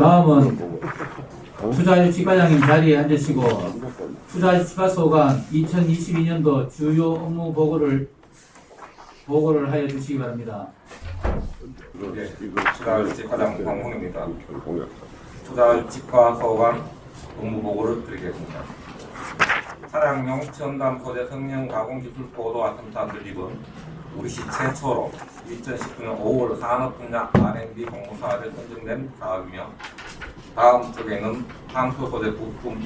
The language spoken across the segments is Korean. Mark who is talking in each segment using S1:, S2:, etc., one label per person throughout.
S1: 다음은 투자유치 과장님 자리에 앉으시고 투자유치 과소관 2022년도 주요 업무 보고를 하여 주시기 바랍니다.
S2: 투자유치 과장 황문입니다. 투자유치과 소관 업무 보고를 드리겠습니다. 차량용 첨단 소재 성능 가공 기술 보도와 첨단 설립은 우리시 최초로 2019년 5월 산업 분야 R&D 공모 사업에 선정된 사업이며 다음 쪽에는 탄소 소재 부품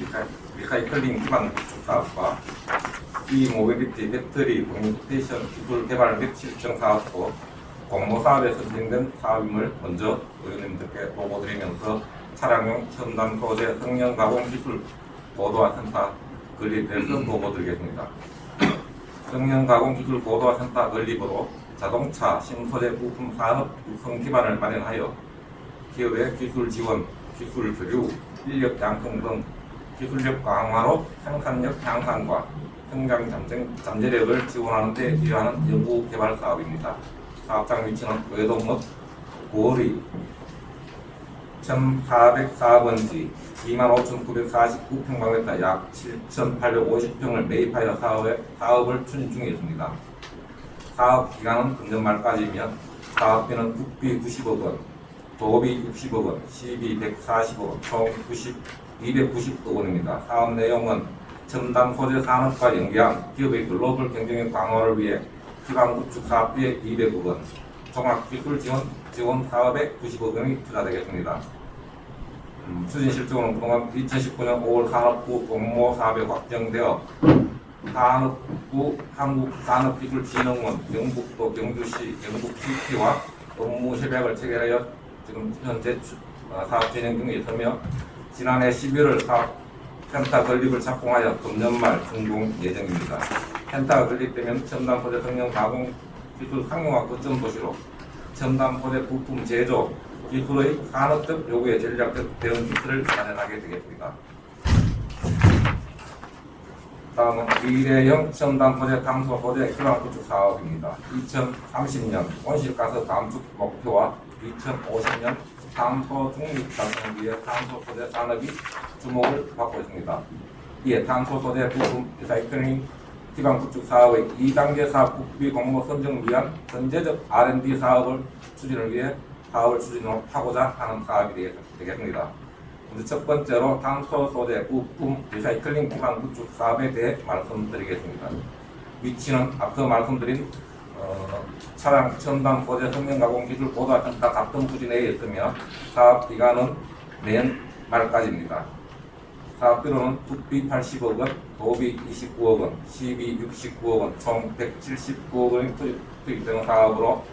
S2: 리사이클링 기반 구축 사업과 E-모빌리티 배터리 공유 스테이션 기술 개발 및 실증 사업도 공모 사업에 선정된 사업임을 먼저 의원님들께 보고드리면서 차량용 첨단 소재 성능 가공 기술 보도와 센터 건립에 대해서 보고드리겠습니다. 성능 가공 기술 보도와 센터 건립으로 자동차 신소재 부품 산업 육성 기반을 마련하여 기업의 기술 지원, 기술 교류, 인력 양성 등 기술력 강화로 생산력 향상과 성장 잠재력을 지원하는 데 기여하는 연구 개발 사업입니다. 사업장 위치는 외동읍 고을리 1404번지 25,949평방미터 약 7,850평을 매입하여 사업을 추진 중에 있습니다. 사업 기간은 금년 말까지이며 사업비는 국비 90억 원, 도비 60억 원, 시비 140억 원, 총 290억 원입니다. 사업 내용은 첨단 소재 산업과 연계한 기업의 글로벌 경쟁력 강화를 위해 기반 구축 사업비에 200억 원, 종합기술 지원 사업에 90억 원이 투자되겠습니다. 추진 실적은 그동안 2019년 5월 산업부 공모 사업에 확정되어 산업부 한국산업기술진흥원, 경북도 경주시 경북CT와 업무 협약을 체결하여 지금 현재 사업 진행 중에 있으며 지난해 11월 사업 센터 건립을 착공하여 금년 말 준공 예정입니다. 센터가 건립되면 첨단 소재 성능 가공 기술 상용화 거점 도시로 첨단 소재 부품 제조 기술의 산업적 요구에 전략적 대응 기술을 마련하게 되겠습니다. 다음은 미래형 첨단 소재 탄소 소재 기반 구축 사업입니다. 2030년 온실가스 감축 목표와 2050년 탄소 중립 달성을 위해 탄소 소재 산업이 주목을 받고 있습니다. 이에 탄소 소재 부품 리사이클링 기반 구축 사업의 2단계 사업 국비 공모 선정을 위한 선제적 R&D 사업을 추진을 위해 사업을 추진하고자 하는 사업이 되겠습니다. 첫 번째로 탄소 소재 부품 리사이클링 기반 구축 사업에 대해 말씀드리겠습니다. 위치는 앞서 말씀드린 차량 첨단 소재 성능 가공 기술 보도와 센터 같은 부지 내에 있으며 사업 기간은 내년 말까지입니다. 사업비로는 국비 80억 원, 도비 29억 원, 시비 69억 원, 총 179억 원이 투입되는 사업으로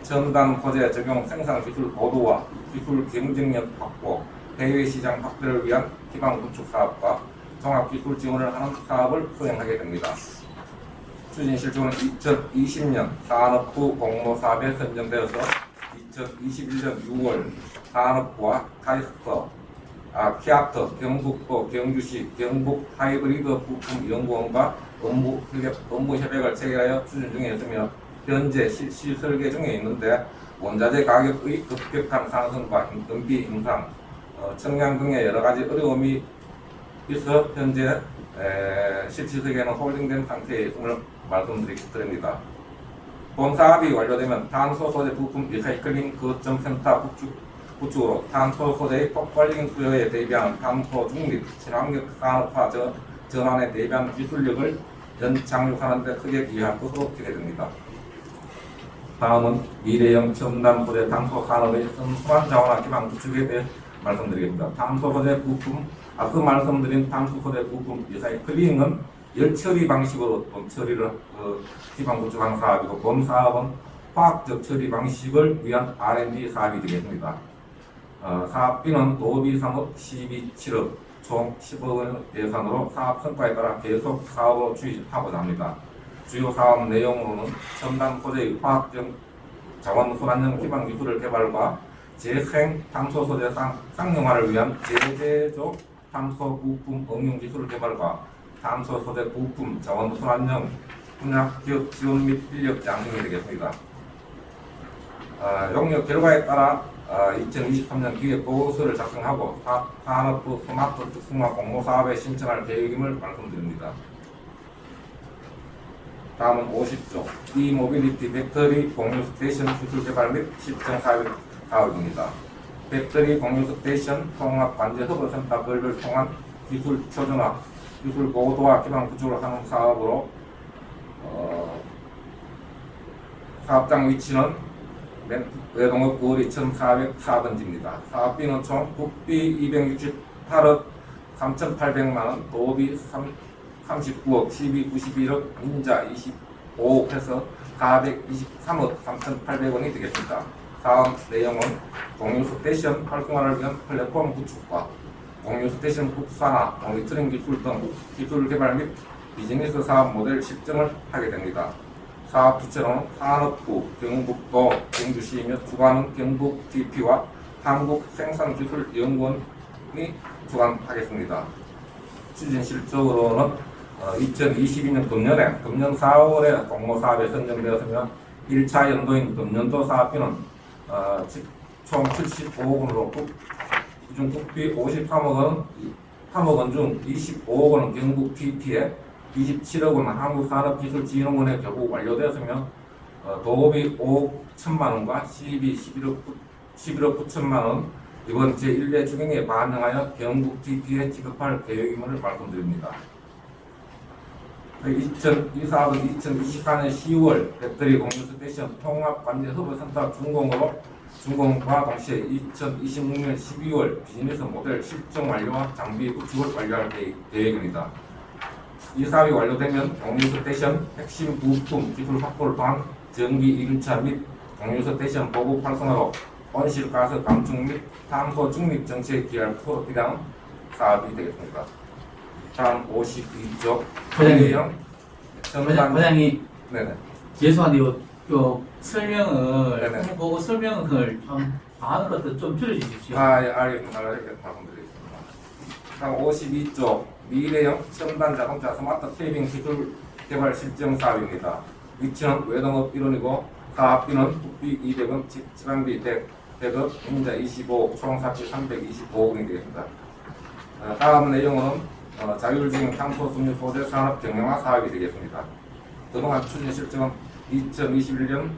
S2: 첨단 소재 적용 생산 기술 보도와 기술 경쟁력 확보, 해외 시장 확대를 위한 기반 구축 사업과 종합 기술 지원을 하는 사업을 수행하게 됩니다. 추진 실적은 2020년 산업부 공모 사업에 선정되어서 2021년 6월 산업부와 키아터, 경북도 경주시 경북 하이브리드 부품 연구원과 업무 협약을 체결하여 추진 중에 있으며 현재 실시 설계 중에 있는데 원자재 가격의 급격한 상승과 인건비 인상, 청량 등의 여러 가지 어려움이 있어 현재 실시 설계는 홀딩된 상태에 있음을 말씀드립니다. 본 사업이 완료되면 탄소 소재 부품 리사이클링 거점 센터 구축으로 탄소 소재의 폭발적인 수요에 대비하는 탄소 중립, 친환경 산업화 전환에 대비한 기술력을 연착륙하는 데 크게 기여할 것으로 기대됩니다. 다음은 미래형 첨단 소재 탄소 산업의 선순환 자원화 기반 구축에 대해 말씀드리겠습니다. 탄소 소재 부품, 앞서 말씀드린 탄소 소재 부품 리사이클링은 열처리 방식으로 처리를 기반 구축하는 사업이고, 본 사업은 화학적 처리 방식을 위한 R&D 사업이 되겠습니다. 사업비는 도비 3억, 시비 7억, 총 10억 원 예산으로 사업 성과에 따라 계속 사업을 추진하고자 합니다. 주요 사업 내용으로는 첨단 소재의 화학적 자원 순환형 기반 기술을 개발과 재생 탄소 소재 쌍용화를 위한 재제조 탄소 부품 응용 기술 개발과 탄소 소재 부품 자원 순환형 분야 기업 지원 및 인력 양성이 되겠습니다. 용역 결과에 따라 2023년 기획보고서를 작성하고 산업부 스마트 특성화 공모사업에 신청할 계획임을 말씀드립니다. 다음은 50조 e-모빌리티 배터리 공유 스테이션 기술 개발 및 시청 사업입니다. 배터리 공유 스테이션 통합 관제 협업센터를 통한 기술 표준화, 기술 고도화 기반 구축을 하는 사업으로 사업장 위치는 외동읍 구월 2404번지입니다. 사업비는 총 국비 268억 3,800만원, 도비 39억, 시비 91억, 인자 25억 해서 423억 3,800원이 되겠습니다. 사업 내용은 공유 스테이션 활성화를 위한 플랫폼 구축과 공유 스테이션 국산화, 모니터링 기술 등 기술 개발 및 비즈니스 사업 모델 실증을 하게 됩니다. 사업 주체로는 산업부, 경북도, 경주시이며 주관은 경북 DP와 한국생산기술연구원이 주관하겠습니다. 추진 실적으로는 2022년 금년 4월에 공모사업에 선정되었으며 1차 연도인 금년도 사업비는 총 75억 원으로 그중 국비 53억 원 중 25억 원은 경북 DP에 27억 원 한국산업기술진흥원에 결국 완료되었으며 도급이 5억 1천만 원과 시비 11억 9천만 원 이번 제1회 추경에 반영하여 경북 DP에 지급할 계획임을 말씀드립니다. 이 사업은 2024년 10월 배터리 공유 스테이션 통합 관제 협업센터 준공과 동시에 2026년 12월 비즈니스 모델 실증 완료와 장비 구축을 완료할 계획입니다. 이 사업이 완료되면 공유 스테이션 핵심 부품 기술 확보를 통한 전기 1차 및 공유 스테이션 보급 활성화로 온실가스 감축 및 탄소 중립 정책에 기여할 필요한 사업이 되겠습니다. 다음 52조
S1: 과장님
S2: 네네.
S1: 죄송한데 요 설명을
S2: 네네.
S1: 보고 설명을 좀 많은 것들 좀 줄여주십시오.
S2: 예, 알겠습니다. 이렇게 말씀드리겠습니다. 다음 52조 미래형 첨단 자동차 스마트 케이빙 기술 개발 실증 사업입니다. 위치는 외동읍 1원이고 사업비는 국비 200원, 지방비 100억, 인자 25억, 총 사비 325억원이 되겠습니다. 다음 내용은 자율주행 탄소 섬유 소재 산업 경영화 사업이 되겠습니다. 그동안 추진 실적은 2021년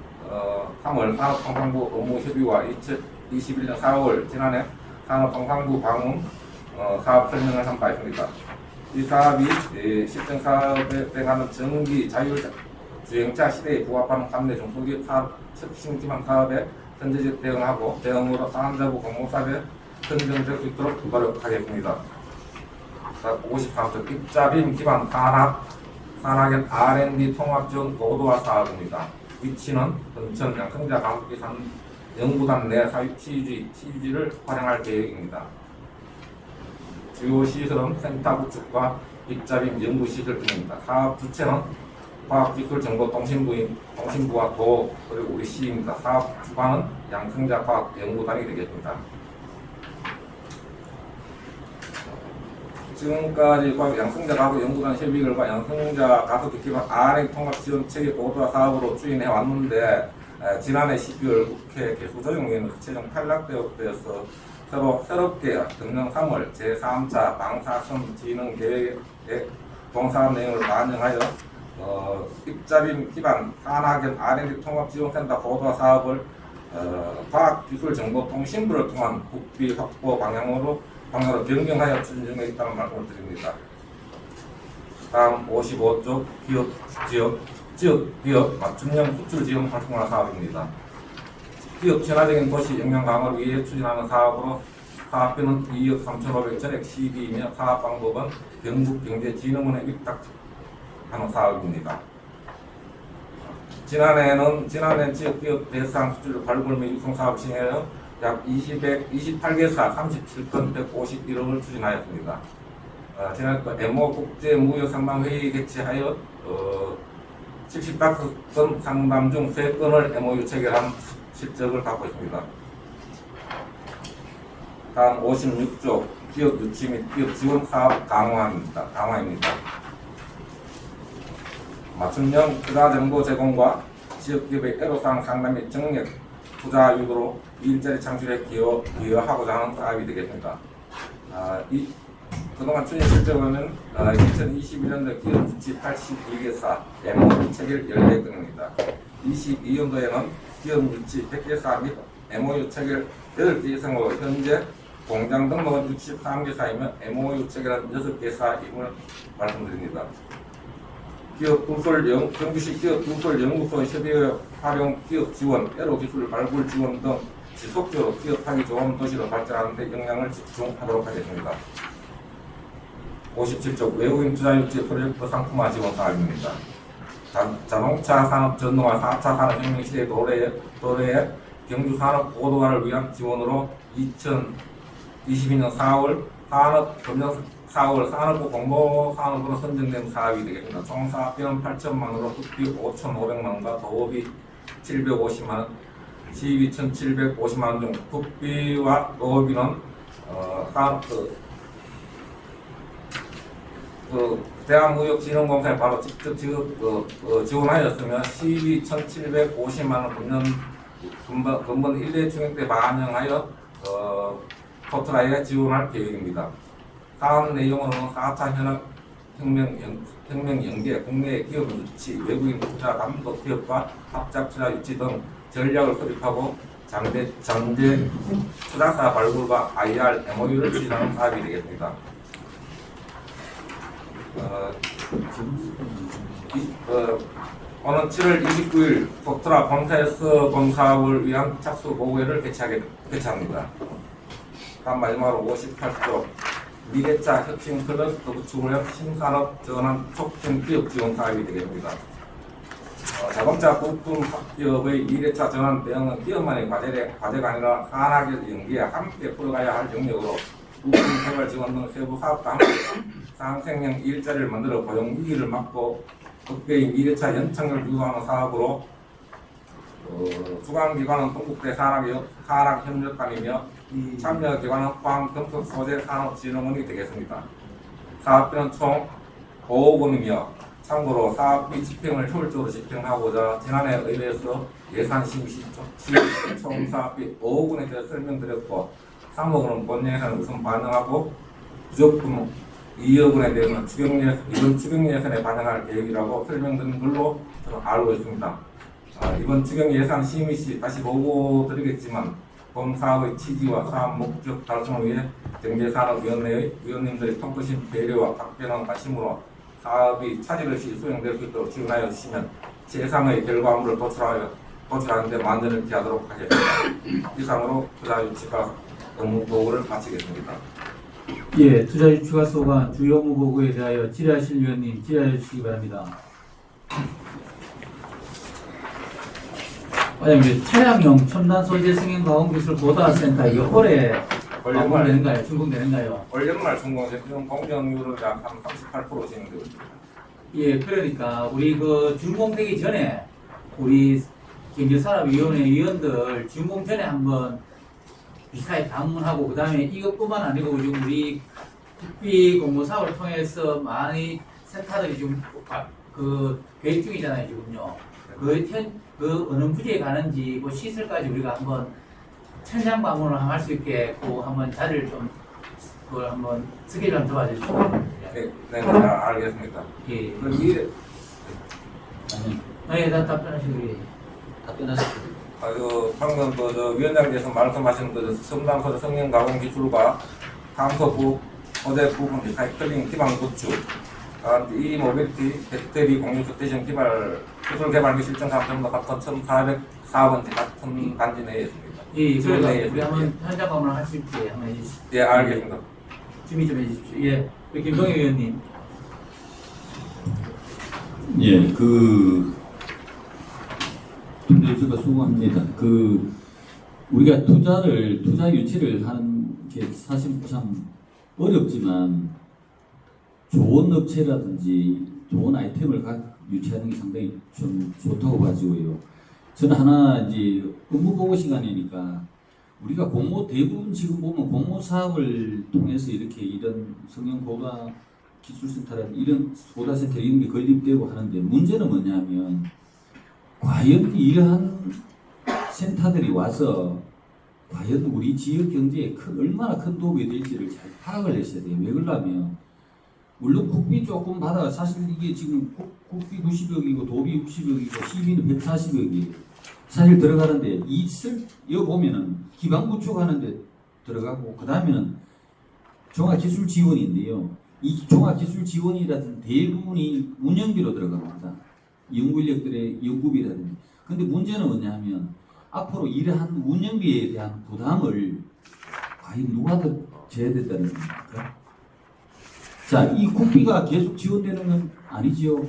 S2: 3월 산업통상부 업무협의와 2021년 4월 지난해 산업통상부 방문 사업 설명을 한 바 있습니다. 이 사업이 실증 사업에 해당하는 전기 자율주행차 시대에 부합하는 관내 중소기업 사업 혁신 기반 사업에 선제적 대응하고 대응으로 산자부 공모사업에 선정될 수 있도록 노력하겠습니다. 53조 입자빔 기반 산학연 R&D 통합지원 고도화 사업입니다. 위치는 은천 양성자 가옥기 산 영구단 내 CUG를 활용할 계획입니다. 주요 시설은 센터 구축과 입자빔 연구시설 등입니다. 사업 주체는 과학기술정보통신부와 도 그리고 우리 시입니다. 사업 주관은 양성자 과학연구단이 되겠습니다. 지금까지 양성자 가구 연구단 협의 결과 양성자 가구 기반 R&D 통합 지원 체계 고도화 사업으로 추진해 왔는데 지난해 12월 국회 개수조정위원회 최종 탈락되어서 새롭게 금년 3월 제3차 방사선 진흥 계획의 동사업 내용을 반영하여 입자빔 기반 산학연 R&D 통합지원센터 고도화 사업을 과학기술정보통신부를 통한 국비 확보 방향으로 변경하여 추진 중에 있다는 말씀을 드립니다. 다음 55조 지역 맞춤형 수출 지원 활성화 사업입니다. 기업 친화적인 도시 역량 강화를 위해 추진하는 사업으로 사업비는 2억 3,500 전액 CB이며 사업 방법은 경북경제진흥원에 위탁하는 사업입니다. 지난해 지역기업 대상 수출 발굴 및 유통 사업 시행하여 약 28개사 37건 151억을 추진하였습니다. 지난해 MO 국제무역상담회의 개최하여 75건 상담 중 3건을 MOU 체결한 실적을 갖고 있습니다. 다음 56조 기업 유치 및 기업 지원 사업 강화입니다. 맞춤형 투자 정보 제공과 지역기업의 애로사항 상담 및 정책 투자 유도로 일자리 창출에 기여하고자 하는 사업이 되겠습니다. 그동안 추진 실적은 2021년도 기업 유치 82개사, MOU 체결 14건입니다. 22년도에는 기업 유치 100개사 및 MOU 체결 8개 이상으로 현재 공장 등록은 63개사이며 MOU 체결한 6개사임을 말씀드립니다. 경주시 기업 두솔 연구소 협의회 활용 기업 지원, 에로 기술 발굴 지원 등 지속적으로 기업하기 좋은 도시로 발전하는 데 역량을 집중하도록 하겠습니다. 57쪽 외국인 투자 유치 프로젝트 상품화 지원 사업입니다. 자동차 산업 전동화 4차 산업혁명 시대 도래의 경주 산업 고도화를 위한 지원으로 2022년 4월 산업부 공모산업으로 선정된 사업이 되겠습니다. 총 사업비는 8천만 원으로 흑비 5,500만 원과 도업이 750만 원, 시비 1,750만 원 중 흑비와 도업비는 대한무역진흥공사에 바로 직접 지원하였으며 시비 1,750만 원 금번 1회 충격 때 반영하여 포트라에 지원할 계획입니다. 사업 내용으로는 4차 혁명 연계, 국내 기업 유치, 외국인 투자 감독 기업과 합작 투자 유치 등 전략을 수립하고 장대 투자사 발굴과 IR, MOU를 지원하는 사업이 되겠습니다. 오는 7월 29일 포트라 본사에서 본 사업을 위한 착수 보고회를 개최합니다. 다음 마지막으로 58조 미래차 혁신 클러스터 구축을 신산업 전환 촉진 기업 지원 사업이 되겠습니다. 자동차 부품 기업의 미래차 전환 대응은 기업만의 과제가 아니라 산학의 연계에 함께 풀어가야 할 영역으로 부품 개발 지원 등 세부 사업과 함께 상생형 일자리를 만들어 고용 위기를 막고 국외의 미래차 연착륙을 유도하는 사업으로 주관기관은 동국대 산학협력관이며 참여기관은 포항금속소재산업진흥원이 되겠습니다. 사업비는 총 5억 원이며 참고로 사업비 집행을 효율적으로 집행하고자 지난해 의회에서 예산 심의 총 사업비 5억 원에 대해 설명드렸고 3억 원은 본 예산을 우선 반영하고 부족분 2억 원에 대해서는 이번 추경 예산에 반영할 계획이라고 설명드린 걸로 저는 알고 있습니다. 이번 추경 예산 심의 시 다시 보고 드리겠지만 본 사업의 취지와 사업 목적 달성을 위해 경제산업위원회의 위원님들의 통크심 배려와 각별한 관심으로 사업이 차질 없이 수행될 수 있도록 지원하여 주시면 최상의 결과물을 도출하는 데 만전을 기하도록 하겠습니다. 이상으로 투자 유치과 업무 보고를 마치겠습니다.
S1: 예, 투자 유치가 소관 주요 업무 보고에 대하여 질의하실 위원님 질의해 주시기 바랍니다. 과장님, 차량용 첨단 소재 승인 가공 기술 고도화센터 이거 올해 완공되는가요? 준공되는가요?
S2: 올 연말 준공되는 공정률은 약 한 38% 진행되고 있습니다.
S1: 예, 그러니까 우리 그 준공되기 전에 우리 경제산업위원회 위원들 준공 전에 한번 비슷하게 방문하고 그 다음에 이것뿐만 아니고 지금 우리 국비 공모 사업을 통해서 많이 센터들이 지금 그 계획 중이잖아요 지금요. 그 어느 부지에 가는지 그 시설까지 우리가 한번 현장 방문을 할 수 있게 그 한번 자리를 좀 그걸 한번 스케줄 좀 잡아주시죠.
S2: 네, 알겠습니다.
S1: 예.
S2: 그럼 이
S1: 네, 답변하시기.
S3: 답변하시죠.
S2: 방금 위원장께서 말씀하신 첨단 소재 성형 가공 기술과 감소 소재 부분 리사이클링 기반 구축, 이 모빌리티 배터리 공유 스테이션 기술 개발 및 실증 사업 전부 합천 1,404번지 같은 단지 내에 있습니다.
S1: 예, 그래서 우리 한번 현장 방문을 할 수 있게 한번 해주십시오.
S2: 예, 알겠습니다.
S1: 준비 좀 해주십시오. 예, 우리 김동희 의원님.
S3: 예, 김대주가 수고합니다. 우리가 투자 유치를 하는 게 사실 참 어렵지만 좋은 업체라든지 좋은 아이템을 유치하는 게 상당히 좀 좋다고 봐지고요. 저는 하나 이제 업무 보고 시간이니까 우리가 대부분 지금 보면 공모 사업을 통해서 이렇게 이런 성형 고도화 기술센터라든 이런 고도화센터 이런 게 건립되고 하는데 문제는 뭐냐면 과연 이러한 센터들이 와서 과연 우리 지역 경제에 얼마나 큰 도움이 될지를 잘 파악을 했어야 돼요. 왜 그러냐면 물론 국비 조금 받아 사실 이게 지금 국비 90억이고 도비 60억이고 시비는 140억이에요. 사실 들어가는데 이거 보면은 기반 구축하는데 들어가고 그 다음에는 종합기술 지원인데요. 이 종합기술 지원이라든 대부분이 운영비로 들어갑니다. 연구인력들의 연구비라든지. 근데 문제는 뭐냐면 앞으로 이러한 운영비에 대한 부담을 과연 누가 더 져야 된다는 겁니까? 자, 이 국비가 계속 지원되는 건 아니지요.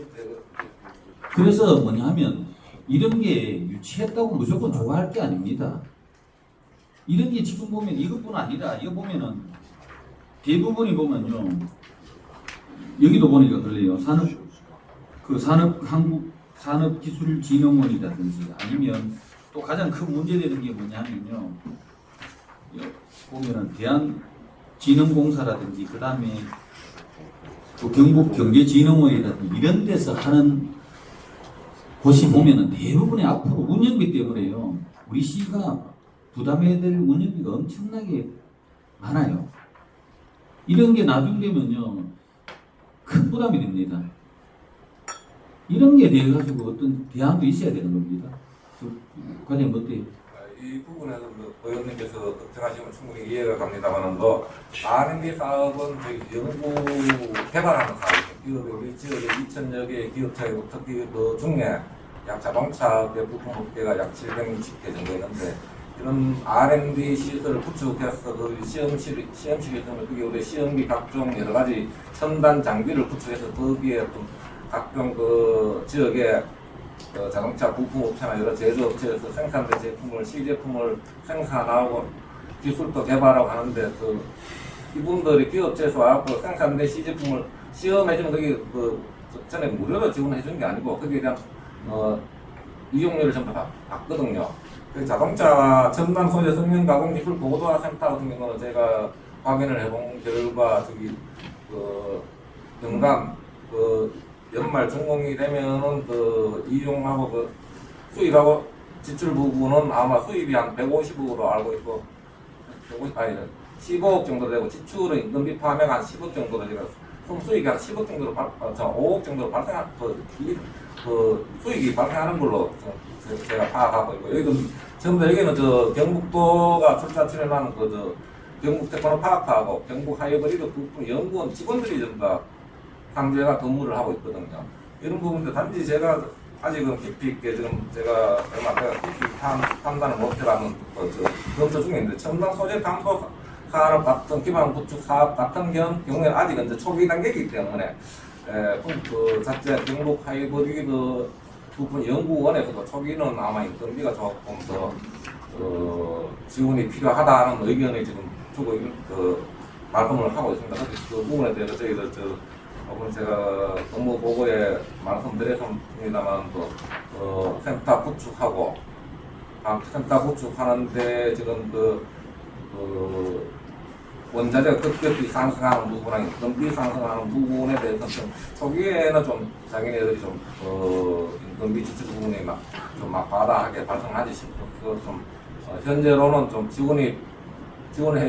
S3: 그래서 뭐냐 하면 이런 게 유치했다고 무조건 좋아할 게 아닙니다. 이런 게 지금 보면 이것뿐 아니라 이거 보면은 대부분이 보면요. 여기도 보니까 그래요. 산업기술진흥원이라든지 아니면 또 가장 큰 문제되는 게 뭐냐면요. 보면은 대한진흥공사라든지 그 다음에 또 경북경제진흥원이라든지 이런 데서 하는 곳이 보면은 대부분의 앞으로 운영비 때문에요. 우리 시가 부담해야 될 운영비가 엄청나게 많아요. 이런 게 나중 되면요. 큰 부담이 됩니다. 이런 게 대해 가지고 어떤 대안도 있어야 되는 겁니다. 과장님 어때요?
S2: 이 부분에서 의원님께서 걱정하시면 충분히 이해가 갑니다만은 또 R&D 사업은 저희 연구 개발하는 사업이에요. 우리 지역에 2,000여 개의 기업체가 특히 그 중에 약 자동차 부품업계가 약 760개 정도 있는데 이런 R&D 시설을 구축해서 그 시험실이 있으면 그게 우리 시험기 각종 여러 가지 첨단 장비를 구축해서 거기에 또 각종 그 지역에 자동차 부품업체나 여러 제조업체에서 생산된 제품을 시제품을 생산하고 기술도 개발하고 하는데 그 이분들이 기업체에서 와서 생산된 시제품을 시험해주는 그게 그 전에 무료로 지원해주는 게 아니고 거기에 대한 이용료를 전부 다 받거든요. 그 자동차 첨단 소재 성능 가공 기술 고도화 센터 같은 경우는 제가 확인을 해본 결과 저기 그 연간 그 연말 준공이 되면은 그 이용하고 그 수입하고 지출 부분은 아마 수입이 한 150억으로 알고 있고 15억 정도 되고 지출은 임금비 포함해 한 10억 정도로 제가 수익이 한 10억 정도로 5억 정도로 발생한 그 수익이 발생하는 걸로 제가 파악하고 있고 여기도 전부 다 여기는 저 경북도가 출자출연하는 그 경북 테크노 파크하고 경북 하이브리드 부품 연구원 직원들이 전부 다 상주에가 근무를 하고 있거든요. 이런 부분도 단지 제가 아직은 깊이 있게 지금 제가 얼마 안 돼서 깊이 판단을 못 해가는 검토 중에 있는데 첨단 소재 탐소 산업 같은 기반 구축 사업 같은 경우에는 아직은 이제 초기 단계이기 때문에 그 자체 경북 하이브리드 부분 연구원에서도 초기는 아마 인건비가 조금 더 지원이 필요하다는 의견을 지금 주고 말씀을 하고 있습니다. 그 부분에 대해서 저희들 오늘 제가 업무 보고에 말씀드렸습니다만 또 센터 구축하고 센터 구축하는데 지금 그 원자재가 급격히 상승하는 부분이나 인건비 상승하는 부분에 대해서 좀 초기에는 좀 자기네들이 좀 인건비 지출 부분이 막 막바닥하게 발생하지 싶어서 좀 현재로는 좀 지원해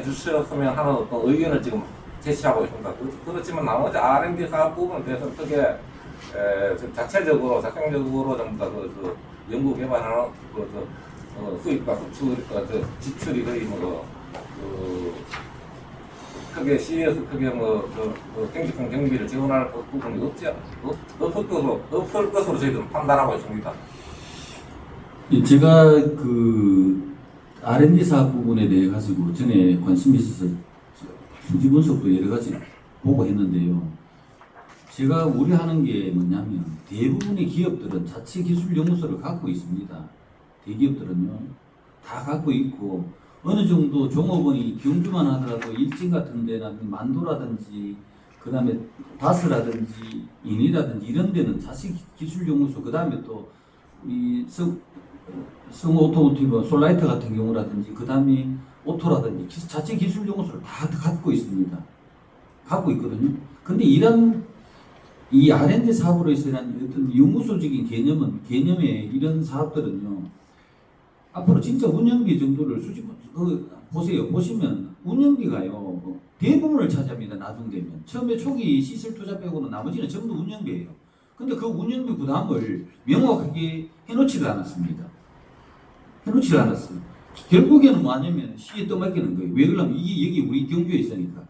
S2: 주셨으면 하는 어떤 의견을 지금 제시하고 있습니다. 그렇지만 나머지 R&D 사업 부분에 대해서 어떻게 자체적으로 자생적으로 전부 다 그 연구 개발하는 수입과 수출과 지출이 거의 크게 CE에서 크게 경제성 경비를 지원할 부분이 없을 것으로 저희들은 판단하고 있습니다.
S3: 제가 그 R&D 사업 부분에 대해 가지고 전에 관심이 있어서 수지 분석도 여러 가지 보고 했는데요. 제가 우려하는 게 뭐냐면 대부분의 기업들은 자체 기술 연구소를 갖고 있습니다. 대기업들은요 다 갖고 있고 어느 정도 종업원이 경주만 하더라도 일진 같은 데라든지 만도라든지 그 다음에 바스라든지 인이라든지 이런 데는 자체 기술 연구소 그 다음에 또 이 오토모티브 솔라이트 같은 경우라든지 그 다음에 오토라든지 자체 기술 연구소를 다 갖고 있습니다. 갖고 있거든요. 근데 이 R&D 사업으로 인한 어떤 연구소적인 개념에 이런 사업들은요 앞으로 진짜 운영비 정도를 보세요. 보시면 운영비가요 대부분을 차지합니다. 나중 되면 처음에 초기 시설 투자 빼고는 나머지는 전부 운영비예요. 근데 그 운영비 부담을 명확하게 해놓지를 않았습니다. 해놓지를 않았어요. 결국에는 뭐냐면 시에 떠맡기는 거예요. 왜 그러냐면 이게 여기 우리 경주에 있으니까.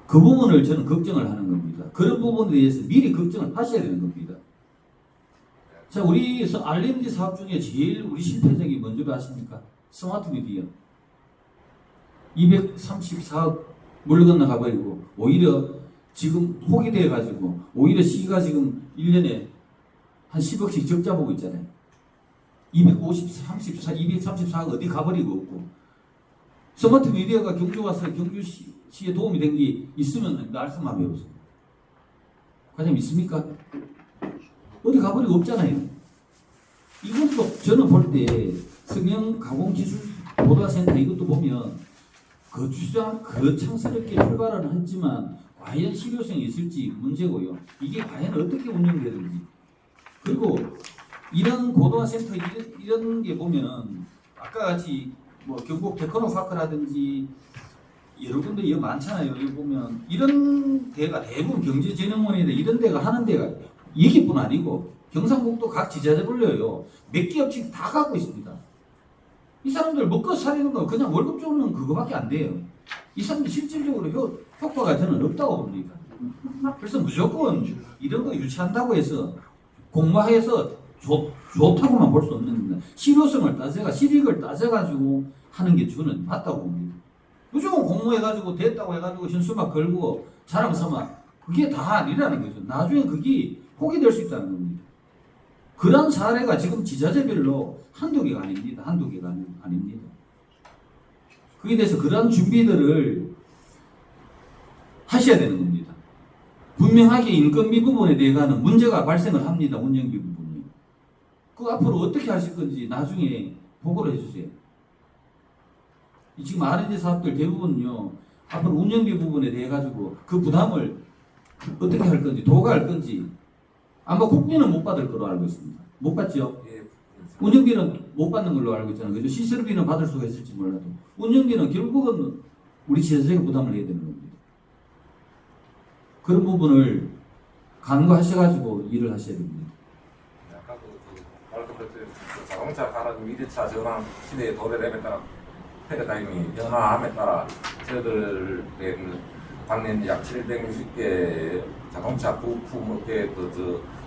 S3: 그 부분을 저는 걱정을 하는 겁니다. 그런 부분에 대해서 미리 걱정을 하셔야 되는 겁니다. 자, 우리 R&D 사업 중에 제일 우리 실패작이 뭔지 아십니까? 스마트 미디어. 234억 물 건너가버리고, 오히려 지금 포기돼가지고, 오히려 시가 지금 1년에 한 10억씩 적자 보고 있잖아요. 234억 어디 가버리고 없고. 스마트 미디어가 경주 와서 경주시에 도움이 된 게 있으면 말씀만 해보세요. 과장님 있습니까? 어디 가버리고 없잖아요. 이것도 저는 볼 때 성형 가공기술 보도센터 이것도 보면 거창스럽게 출발은 했지만 과연 실효성이 있을지 문제고요. 이게 과연 어떻게 운영되는지. 그리고 이런 고도화센터 이런 게 보면은 아까 같이 뭐 경북 테크노파크라든지 여러 군데 이거 많잖아요. 여기 보면 이런 데가 대부분 경제진흥원이나 이런 데가 하는 데가 여기뿐 아니고 경상북도 각 지자체별로요. 몇 개 업체 다 갖고 있습니다. 이 사람들 먹고 살리는 거 그냥 월급 주는 그거밖에 안 돼요. 이 사람들 실질적으로 효과가 저는 없다고 봅니다. 그래서 무조건 이런 거 유치한다고 해서 공모해서 좋다고만 볼 수 없는 겁니다. 실효성을 따져가 실익을 따져가지고 하는 게 저는 맞다고 봅니다. 무조건 공모해가지고 됐다고 해가지고 현수막 걸고 자랑 삼아 그게 다 아니라는 거죠. 나중에 그게 포기될 수 있다는 겁니다. 그런 사례가 지금 지자체별로 한두 개가 아닙니다. 한두 개가 아닙니다. 그에 대해서 그런 준비들을 하셔야 되는 겁니다. 분명하게 인건비 부분에 대해서는 문제가 발생을 합니다. 운영비 부분이. 그 앞으로 어떻게 하실 건지 나중에 보고를 해주세요. 지금 R&D 사업들 대부분요. 앞으로 운영비 부분에 대해 가지고 그 부담을 어떻게 할 건지 도가 할 건지 아마 국비는 못 받을 거로 알고 있습니다. 못 받죠?
S2: 예.
S3: 운영비는 못 받는 걸로 알고 있잖아요. 그죠? 시설비는 받을 수가 있을지 몰라도 운영비는 결국은 우리 지자체가 부담을 해야 되는 겁니다. 그런 부분을 간과하셔가지고 일을 하셔야 됩니다.
S2: 아까 말씀드렸듯이 자동차 산업 미래차 전환 시대의 도래됨에 따라 패러다임이 변화함에 따라 저희들의 당년 약 760개 자동차 부품 업계의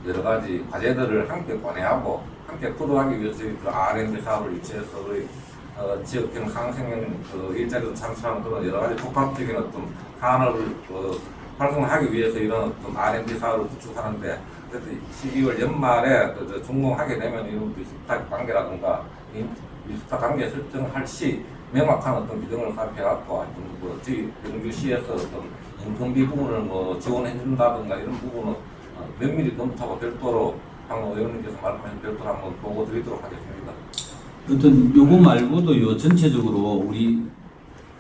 S2: 여러 가지 과제들을 함께 관여하고 함께 풀어가기 위해서 저희 R&D 사업을 유치해서 지역형 상생형 일자리도 창출하는 그런 여러 가지 복합적인 어떤 산업을 활성화하기 위해서 이런 어떤 R&D 사업을 구축하는데 그래서 12월 연말에 준공하게 되면 이런 위탁 관계라든가 위탁 관계 설정할 시 명확한 어떤 규정을 살펴갖고 하여튼 저희 경주시에서 어떤 인건비 부분을 지원해 준다든가 이런 부분은 면밀히 검토하고 별도로 방금 의원님께서 말씀하신 별도로 한번 보고 드리도록 하겠습니다.
S3: 어떤 요거 말고도요 전체적으로 우리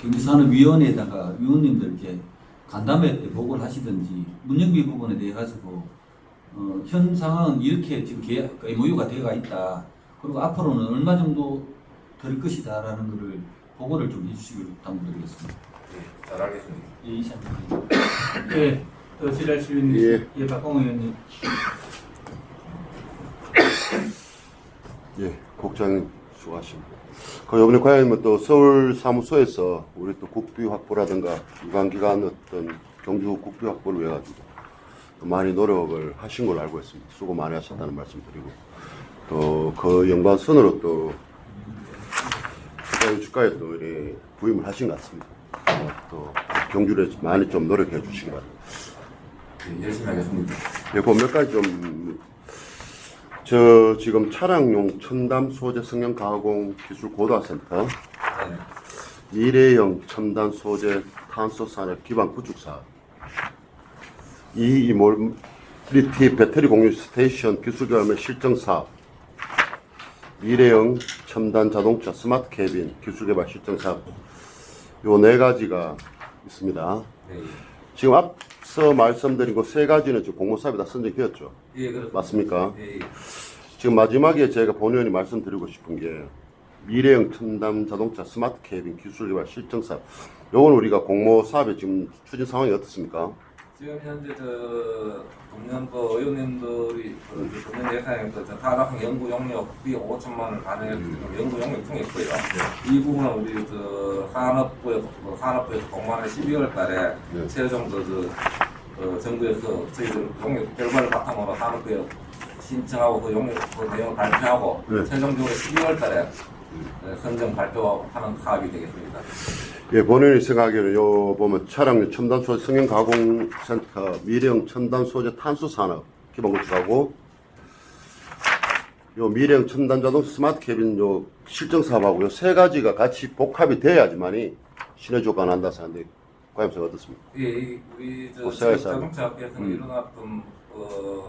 S3: 경기산업위원회에다가 위원님들께 간담회 때 보고를 하시든지 운영비 부분에 대해 가지고 현 상황은 이렇게 지금 MOU가 되어가 있다. 그리고 앞으로는 얼마 정도 될 것이다라는 것을 보고를 좀 해주시길 당부드리겠습니다.
S2: 네, 잘 알겠습니다.
S3: 예, 이사님.
S1: 예, 지랄실위원님, 예, 박광호 의원님.
S4: 예, 국장님 수고하십니다. 이번에 과장님은 또 서울 사무소에서 우리 또 국비 확보라든가 유관기관 어떤 경주 국비 확보를 위해 가지고 또 많이 노력을 하신 걸로 알고 있습니다. 수고 많이 하셨다는 말씀드리고 또 그 연관선으로 또 주가에 또 우리 부임을 하신 것 같습니다. 또 경주를 많이 좀 노력해 주시기 바랍니다.
S2: 네, 열심히 하겠습니다.
S4: 예, 몇 가지 저 지금 차량용 첨단 소재 성형 가공 기술 고도화센터,
S2: 네.
S4: 미래형 첨단 소재 탄소 산업 기반 구축 사업, 이모빌리티 배터리 공유 스테이션 기술 개발 실증 사업, 미래형 첨단 자동차 스마트 캐빈 기술 개발 실증 사업, 요 네 가지가 있습니다.
S2: 네.
S4: 지금 앞서 말씀드린 그 세 가지는 지금 공모 사업에 다 선정되었죠.
S2: 예, 그렇습니다.
S4: 맞습니까?
S2: 예,
S4: 지금 마지막에 제가 본 의원이 말씀드리고 싶은 게 미래형 첨단 자동차 스마트 캐빈 기술 개발 실증 사업. 요건 우리가 공모 사업에 지금 추진 상황이 어떻습니까?
S2: 지금 현재 금년 의원님들이 금년 예산에 산업형 연구 용역비 5천만 원을 반영해서 지금 연구 용역 중에 있고요. 이 부분은 우리 산업부에서 공모하는 12월 달에
S4: 네.
S2: 최종 정부에서 저희들 용역 결과를 바탕으로 산업부에 신청하고 그 용역 내용을 발표하고
S4: 네.
S2: 최종적으로 12월 달에 선정 발표하는 사업이 되겠습니다.
S4: 예, 본인이 생각하기에는 요 보면 차량용 첨단 소재 성형 가공 센터, 미래형 첨단 소재 탄소 산업 기본 구축하고 요 미래형 첨단 자동 스마트 캐빈 요 실증 사업하고 요 세 가지가 같이 복합이 돼야지만이 시너지 효과가 난다 하는데 과연성 어떻습니까?
S2: 예, 우리
S4: 세가지
S2: 자동차업계에서는 일어났던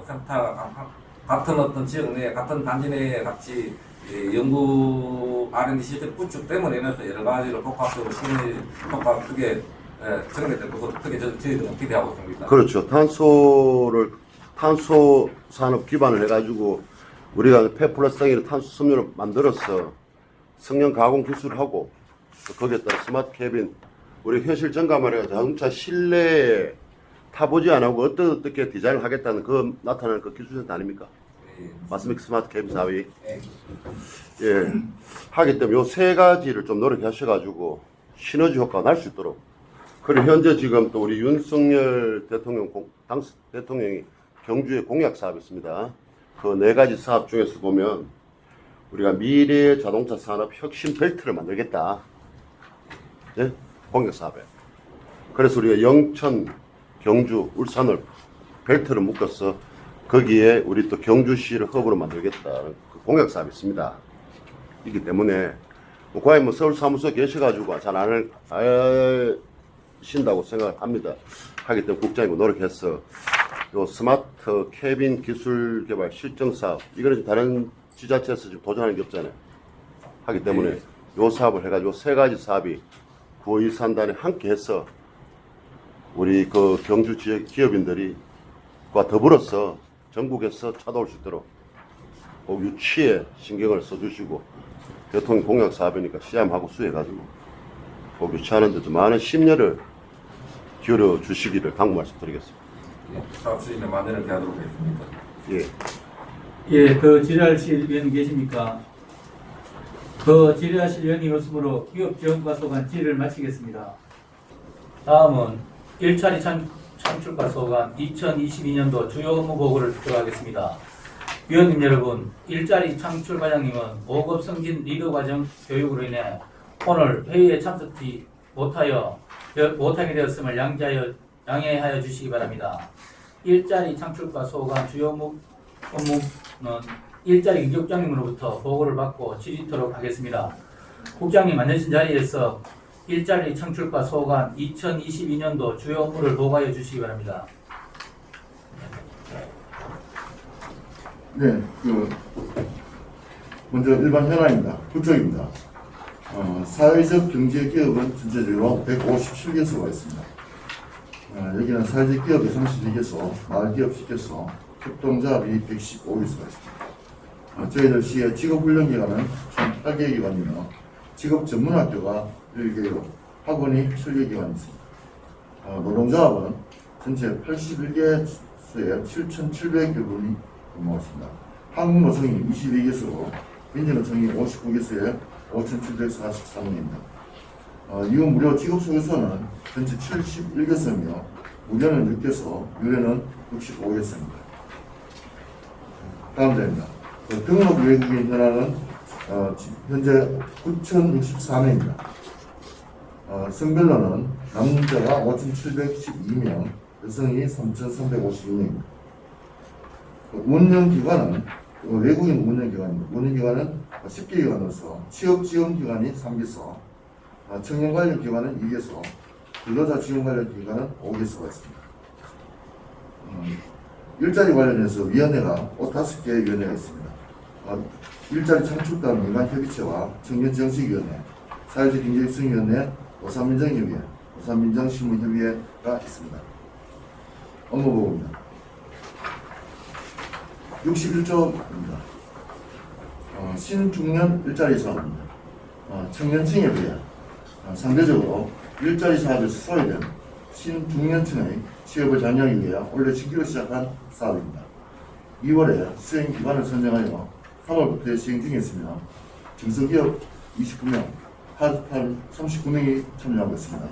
S2: 센터가 같은 어떤 지역 내 같은 단지 내에 같이 연구 R&D 시스템 구축 때문에 인해서 여러 가지로 복합적으로 시너지 효과가 크게 정립될 것으로 크게 저희들은 기대하고 있습니다.
S4: 그렇죠. 탄소 산업 기반을 해가지고 우리가 폐플라스틱이나 탄소 섬유를 만들어서 성형 가공 기술을 하고 또 거기에 따라 스마트 캐빈 우리 현실 점검을 해서 자동차 실내에 타보지 안 하고 어떻게 디자인을 하겠다는 그 나타나는 그 기술센터 아닙니까?
S2: 예.
S4: 맞습니까? 스마트 캐빈 사업이.
S2: 예.
S4: 예. 하기 때문에 요 세 가지를 좀 노력하셔가지고 시너지 효과가 날 수 있도록. 그리고 현재 지금 또 우리 윤석열 당시 대통령이 경주에 공약 사업이 있습니다. 그 네 가지 사업 중에서 보면 우리가 미래 자동차 산업 혁신 벨트를 만들겠다. 예? 공약 사업에. 그래서 우리가 영천, 경주, 울산을 벨트를 묶어서 거기에 우리 또 경주시를 허브로 만들겠다는 그 공약 사업이 있습니다. 이기 때문에 과연 서울 사무소에 계셔가지고 잘 안 하신다고 생각합니다. 하기 때문에 국장이고 노력해서 요 스마트 캐빈 기술 개발 실증 사업 이거는 다른 지자체에서 지금 도전하는 게 없잖아요. 하기 때문에 요 사업을 해가지고 세 가지 사업이 구의산단에 함께 해서 우리 그 경주 지역 기업인들이 과 더불어서 전국에서 찾아올 수 있도록 꼭 유치에 신경을 써주시고 대통령 공약 사업이니까 시험하고 수혜가지고 꼭 유치하는 데도 많은 심려를 기울여 주시기를 당부 말씀드리겠습니다.
S2: 사업 추진에 만전을 기하도록 하겠습니다.
S4: 예.
S1: 예, 그 지뢰하실 위원 계십니까? 그 지뢰하실 위원이 없으므로 기업 지원과 소관 질의를 마치겠습니다. 다음은 일자리 창출과 소관 2022년도 주요 업무 보고를 들어가겠습니다. 위원님 여러분, 일자리 창출 과장님은 5급 승진 리더 과정 교육으로 인해 오늘 회의에 참석지 못하게 되었음을 양해하여 주시기 바랍니다. 일자리 창출과 소관 주요 업무는 일자리局장님으로부터 보고를 받고 질의토록 하겠습니다. 국장님 앉으신 자리에서 일자리 창출과 소관 2022년도 주요 업무를 보고하여 주시기 바랍니다.
S5: 네, 먼저 일반 현황입니다. 구청입니다. 사회적 경제 기업은 전체적으로 157개소가 있습니다. 여기는 사회적 기업이 32개소, 마을 기업 10개소, 협동조합이 115개소가 있습니다. 저희들 시의 직업훈련기관은 총 8개 기관이며 직업 전문학교가 1개로 학원이 7개 기관이 있습니다. 노동조합은 전체 81개소에 7,700개 분이 근무하고 있습니다. 한국노총이 22개소로 민주노총이 59개소에 5,743명입니다. 이후 무료 직업소개소는 전체 71개소이며 무료는 6개소, 유료는 65개소입니다. 다음 자입니다. 등록 외국인 현황은 현재 9,064명입니다. 성별로는 남자가 5,712명, 여성이 3,352명입니다. 운영기관은 외국인 운영기관입니다. 운영기관은 10개 기관으로서 취업지원기관이 3개소, 청년관련기관은 2개소, 근로자 지원관련기관은 5개소가 있습니다. 일자리 관련해서 위원회가 5개의 위원회가 있습니다. 일자리 창출과 민간협의체와 청년정책위원회, 사회적경제협력위원회, 오산민정협의회, 오산민정실무협의회가 있습니다. 업무보고입니다. 61조입니다. 신중년 일자리 사업입니다. 청년층에 비해 상대적으로 일자리 사업에서 소외된 신중년층의 취업을 장려하기 위해 올해 10기로 시작한 사업입니다. 2월에 수행 기관을 선정하여 3월부터 시행 중에 있으며 중소기업 29명, 핫한 39명이 참여하고 있습니다.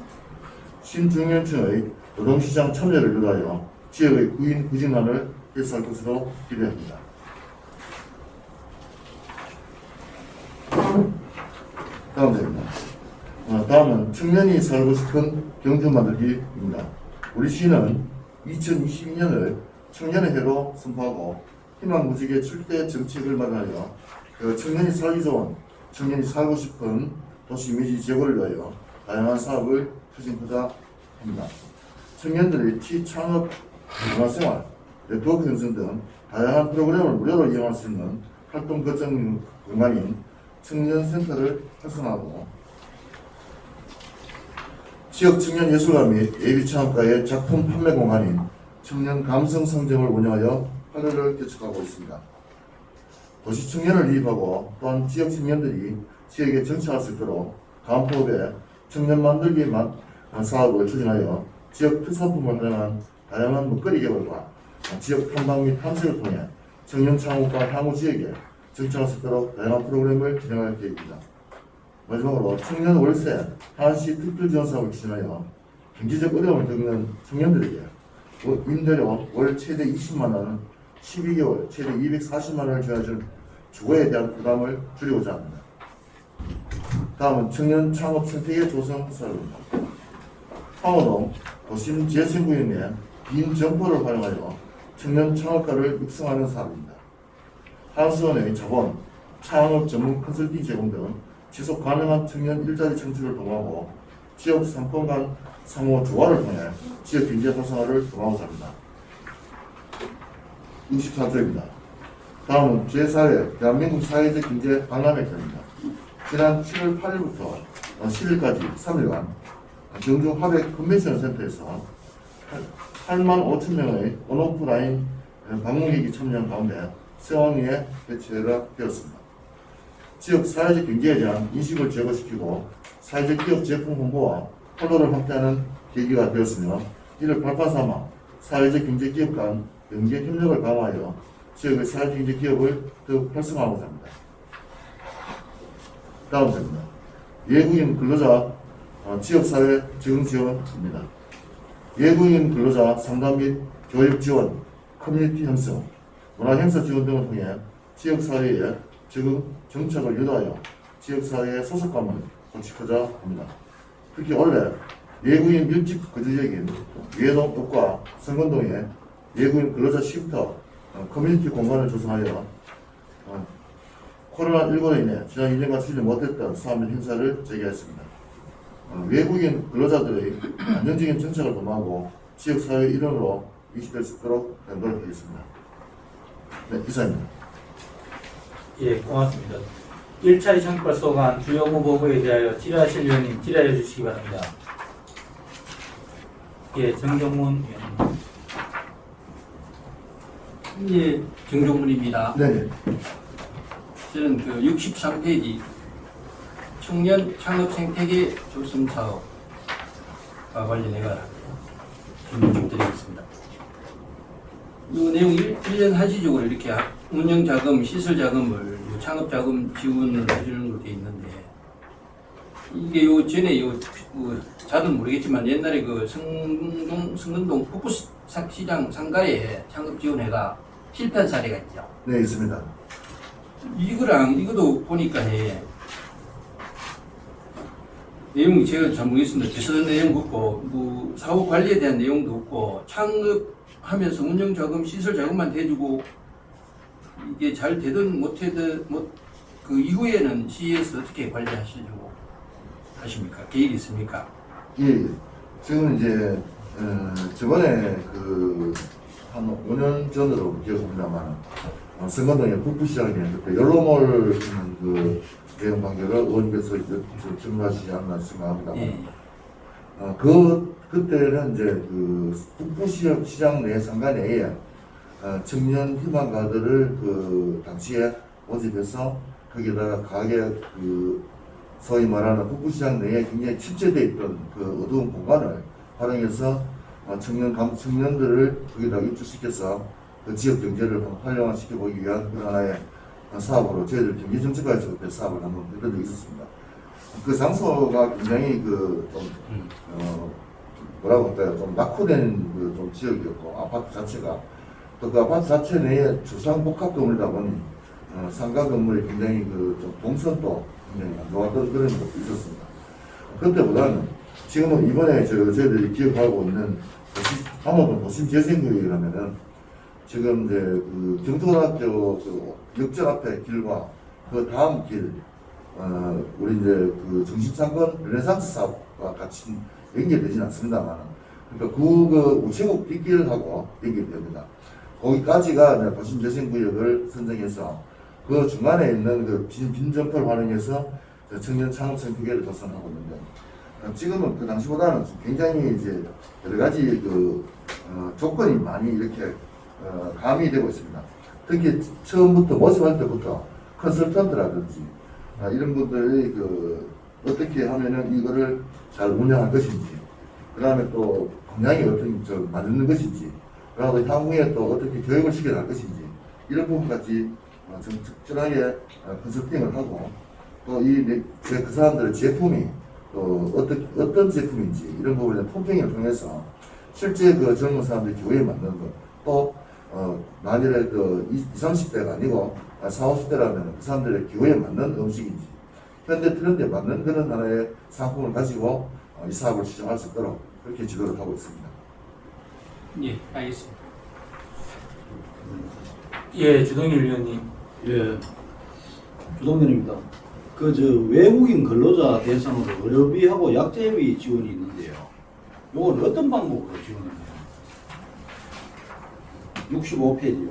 S5: 신중년층의 노동시장 참여를 유도하여 지역의 구직난을 해소할 것으로 기대합니다. 다음 장입니다. 다음은 청년이 살고 싶은 경주 만들기입니다. 우리 시는 2022년을 청년의 해로 선포하고 희망무직의 출대 정책을 마련하여 청년이 살기 좋은, 청년이 살고 싶은 도시 이미지 제고를 위하여 다양한 사업을 추진하자 합니다. 청년들의 취창업, 문화생활, 네트워크 형성 등 다양한 프로그램을 무료로 이용할 수 있는 활동 거점 공간인 청년센터를 활성화하고 지역 청년 예술가 및 예비창업가의 작품 판매 공간인 청년 감성 상점을 운영하여 활력을 개척하고 있습니다. 도시 청년을 유입하고 또한 지역 청년들이 지역에 정착할 수 있도록 간포읍에 청년 만들기 사업을 추진하여 지역 특산품을 활용한 다양한 먹거리 개발과 지역 탐방 및 탐색을 통해 청년 창업과 향후 지역에 정착할 수 있도록 다양한 프로그램을 진행할 계획입니다. 마지막으로 청년 월세 하나시 특별 지원 사업을 추진하여 경제적 어려움을 겪는 청년들에게 임대료 월 최대 20만 원, 12개월 최대 240만 원을 지원해준 주거에 대한 부담을 줄이고자 합니다. 다음은 청년 창업 생태계 조성 사업입니다. 황호동 도심 재생구역 내 빈 점포를 활용하여 청년 창업가를 육성하는 사업입니다. 한수원의 자본, 창업 전문 컨설팅 제공 등 지속 가능한 청년 일자리 창출을 도모하고 지역 상권 간 상호 조화를 통해 지역 경제 활성화를 도모하고자 합니다. 64조입니다. 다음은 제4회 대한민국 사회적 경제 박람회 편입니다. 지난 7월 8일부터 10일까지 3일간 경주 화백 컨벤션 센터에서 8만 5천 명의 온오프라인 방문객이 참여한 가운데 세왕리에 개최가 되었습니다. 지역 사회적 경제에 대한 인식을 제고시키고 사회적 기업 제품 홍보와 판로를 확대하는 계기가 되었으며 이를 발판 삼아 사회적 경제 기업 간 연계 협력을 강화하여 지역의 사회적 경제 기업을 더 활성화하고자 합니다. 다음 장입니다. 외국인 근로자 지역사회 적응 지원입니다. 외국인 근로자 상담 및 교육 지원, 커뮤니티 형성, 문화 행사 지원 등을 통해 지역사회에 적응 정착을 유도하여 지역사회의 소속감을 구축하자 합니다. 특히 올해 외국인 밀집 거주지역인 외동 읍과 성건동에 외국인 근로자 쉼터 커뮤니티 공간을 조성하여 코로나19로 인해 지난 2년간 추진 못했던 사업 및 행사를 재개했습니다. 외국인 근로자들의 안정적인 정착을 도모하고 지역사회 일원으로 인식될 수 있도록 노력하겠습니다. 네, 이상입니다.
S1: 예, 고맙습니다. 일자리 창출과 수호관 주요 후보에 대하여 질의하실 위원님 질의해 주시기 바랍니다. 예, 정정문 위원님.
S6: 예, 정종문입니다.
S5: 네.
S6: 저는 그 63페이지 청년 창업 생태계 조성 사업과 관련해가 질문 좀 드리겠습니다. 이 내용 1년 한시적으로 이렇게 운영 자금, 시설 자금을 창업 자금 지원을 해주는 걸로 되어 있는데 이게 요 전에 자도 모르겠지만 옛날에 그 성근동 북부 시장 상가에 창업 지원회가 실패한 사례가 있죠.
S5: 네, 있습니다.
S6: 이거랑 이것도 보니까 내용이 제가 잘 모르겠습니다. 비슷한 내용 없고 뭐 사업 관리에 대한 내용도 없고 창업하면서 운영 자금, 시설 자금만 대주고 이게 잘 되든 못되든 그 이후에는 시에서 어떻게 관리하시려고 하십니까? 계획이 있습니까?
S5: 예, 지금 이제 저번에 한 5년 전으로 기억합니다만 성건동에 북부시장에 그때 연로몰 그 내용 관계를 의원님께서 증가하시지 않나 생각합니다.
S6: 예.
S5: 그때는 이제 그 북부시장 내 상가 내에 청년 희망가들을 그 당시에 모집해서 거기다가 가게 그 소위 말하는 북부시장 내에 굉장히 침체되어 있던 그 어두운 공간을 활용해서 청년들을 거기다 입주시켜서 그 지역 경제를 활성화시켜 보기 위한 그런 하나의 사업으로 저희들 경기정책과에서 그때 사업을 한번 했던 적이 있었습니다. 그 장소가 굉장히 뭐라고 할까요? 좀 낙후된 그 좀 지역이었고, 아파트 자체가 또 그 아파트 자체 내에 주상복합 건물이다 보니 상가 건물이 굉장히 좀 동선도 굉장히 안 좋았던 그런 것도 있었습니다. 그때보다는 지금은 이번에 저희들이 기억하고 있는 함호동 도심재생구역이라면은 지금 이제 그 경주고등학교 그 역전 앞에 길과 그 다음 길, 우리 이제 그 중심상권 르네상스 사업과 같이 연결되지는 않습니다만, 그러니까 그 우체국 뒷길하고 연결됩니다. 거기까지가 도심재생구역을 선정해서 그 중간에 있는 그 빈 점포를 활용해서 청년 창업 생태계를 조성하고 있는데, 지금은 그 당시보다는 굉장히 이제 여러 가지 조건이 많이 이렇게 가미되고 있습니다. 특히 처음부터 모집할 때부터 컨설턴트라든지 이런 분들이 어떻게 하면은 이거를 잘 운영할 것인지, 그 다음에 또 방향이 어떻게 맞는 것인지, 그리고 향후에 또 어떻게 교육을 시켜갈 것인지, 이런 부분까지 적절하게 컨설팅을 하고, 또 그 사람들의 제품이 또 어떤 제품인지 이런 부분에 펌핑을 통해서 실제 그 젊은 사람들의 기호에 맞는 것, 또 만일에 20, 30대가 아니고 40, 50대라면 그 사람들의 기호에 맞는 음식인지, 현대 트렌드에 맞는 그런 하나의 상품을 가지고 이 사업을 추진할 수 있도록 그렇게 지도를 하고 있습니다.
S1: 예, 알겠습니다. 예, 주동일 위원님.
S7: 예, 주동현입니다. 외국인 근로자 대상으로 의료비하고 약제비 지원이 있는데요. 이건 어떤 방법으로 지원합니까? 65페이지요.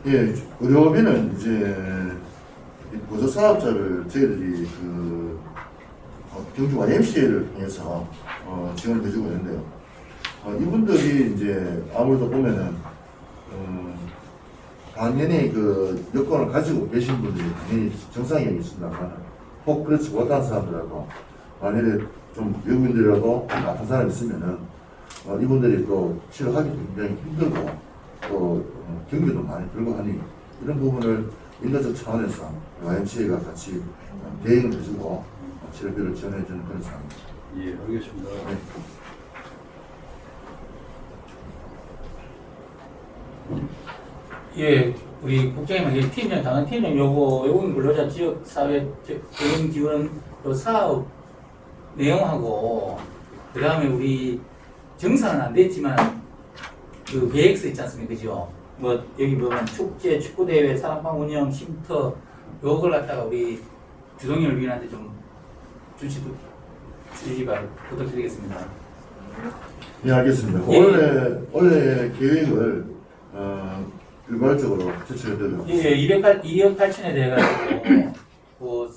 S5: 예, 의료비는 이제 보조사업자를 저희들이 경주 YMCA를 통해서 지원을 해주고 있는데요. 이분들이 이제 아무래도 보면은 당연히 여건을 가지고 계신 분들이 당연히 정상이 있습니다만, 혹 그렇지 못한 사람들하고 만일에 좀 외국인들이라도 나쁜 사람이 있으면은 이분들이 또 치료하기도 굉장히 힘들고 또 경비도 많이 들고 하니, 이런 부분을 인도적 차원에서 YMCA가 같이 대응을 해주고 치료비를 지원해주는 그런 상황입니다.
S7: 예, 알겠습니다.
S5: 네.
S1: 예, 우리 국장님, 팀장, 당한 팀장 요거 외국인 근로자 지역 사회 대응 지원 사업 내용하고, 그 다음에 우리 정산은 안 됐지만 그 계획서 있지 않습니까? 그죠? 여기 보면 축제, 축구대회, 사업방 운영, 쉼터, 요걸 갖다가 우리 주동열 위원한테 좀 주시가 부탁드리겠습니다.
S5: 네, 알겠습니다.
S1: 예.
S5: 원래 계획을 일괄적으로 제출해드리고.
S1: 예, 2억 8천에 대해가지고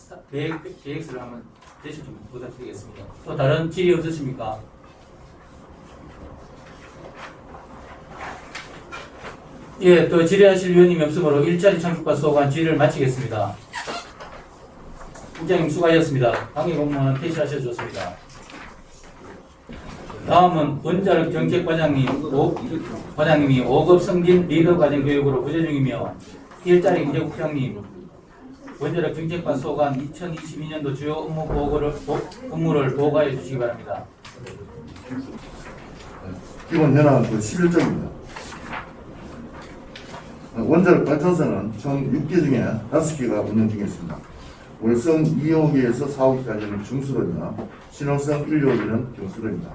S1: 계획서를 한번 제출 좀 부탁드리겠습니다. 또 다른 질의 없으십니까? 예, 또 질의하실 위원님이 없으므로 일자리 창출과 소관 질의를 마치겠습니다. 국장님 수고하셨습니다. 당일 공무원은 퇴실하셔도 좋습니다. 다음은 원자력 정책과장님이 5급 승진 리더 과정 교육으로 부재 중이며, 일자리 기재국장님 원자력 정책과 소관 2022년도 주요 업무를 보고해 주시기 바랍니다.
S5: 기본 현황 11점입니다. 원자력 발전소는 총 6개 중에 5개가 운영 중에 있습니다. 월성 2호기에서 4호기까지는 중수로이며 신월성 1, 2호기는 경수로입니다.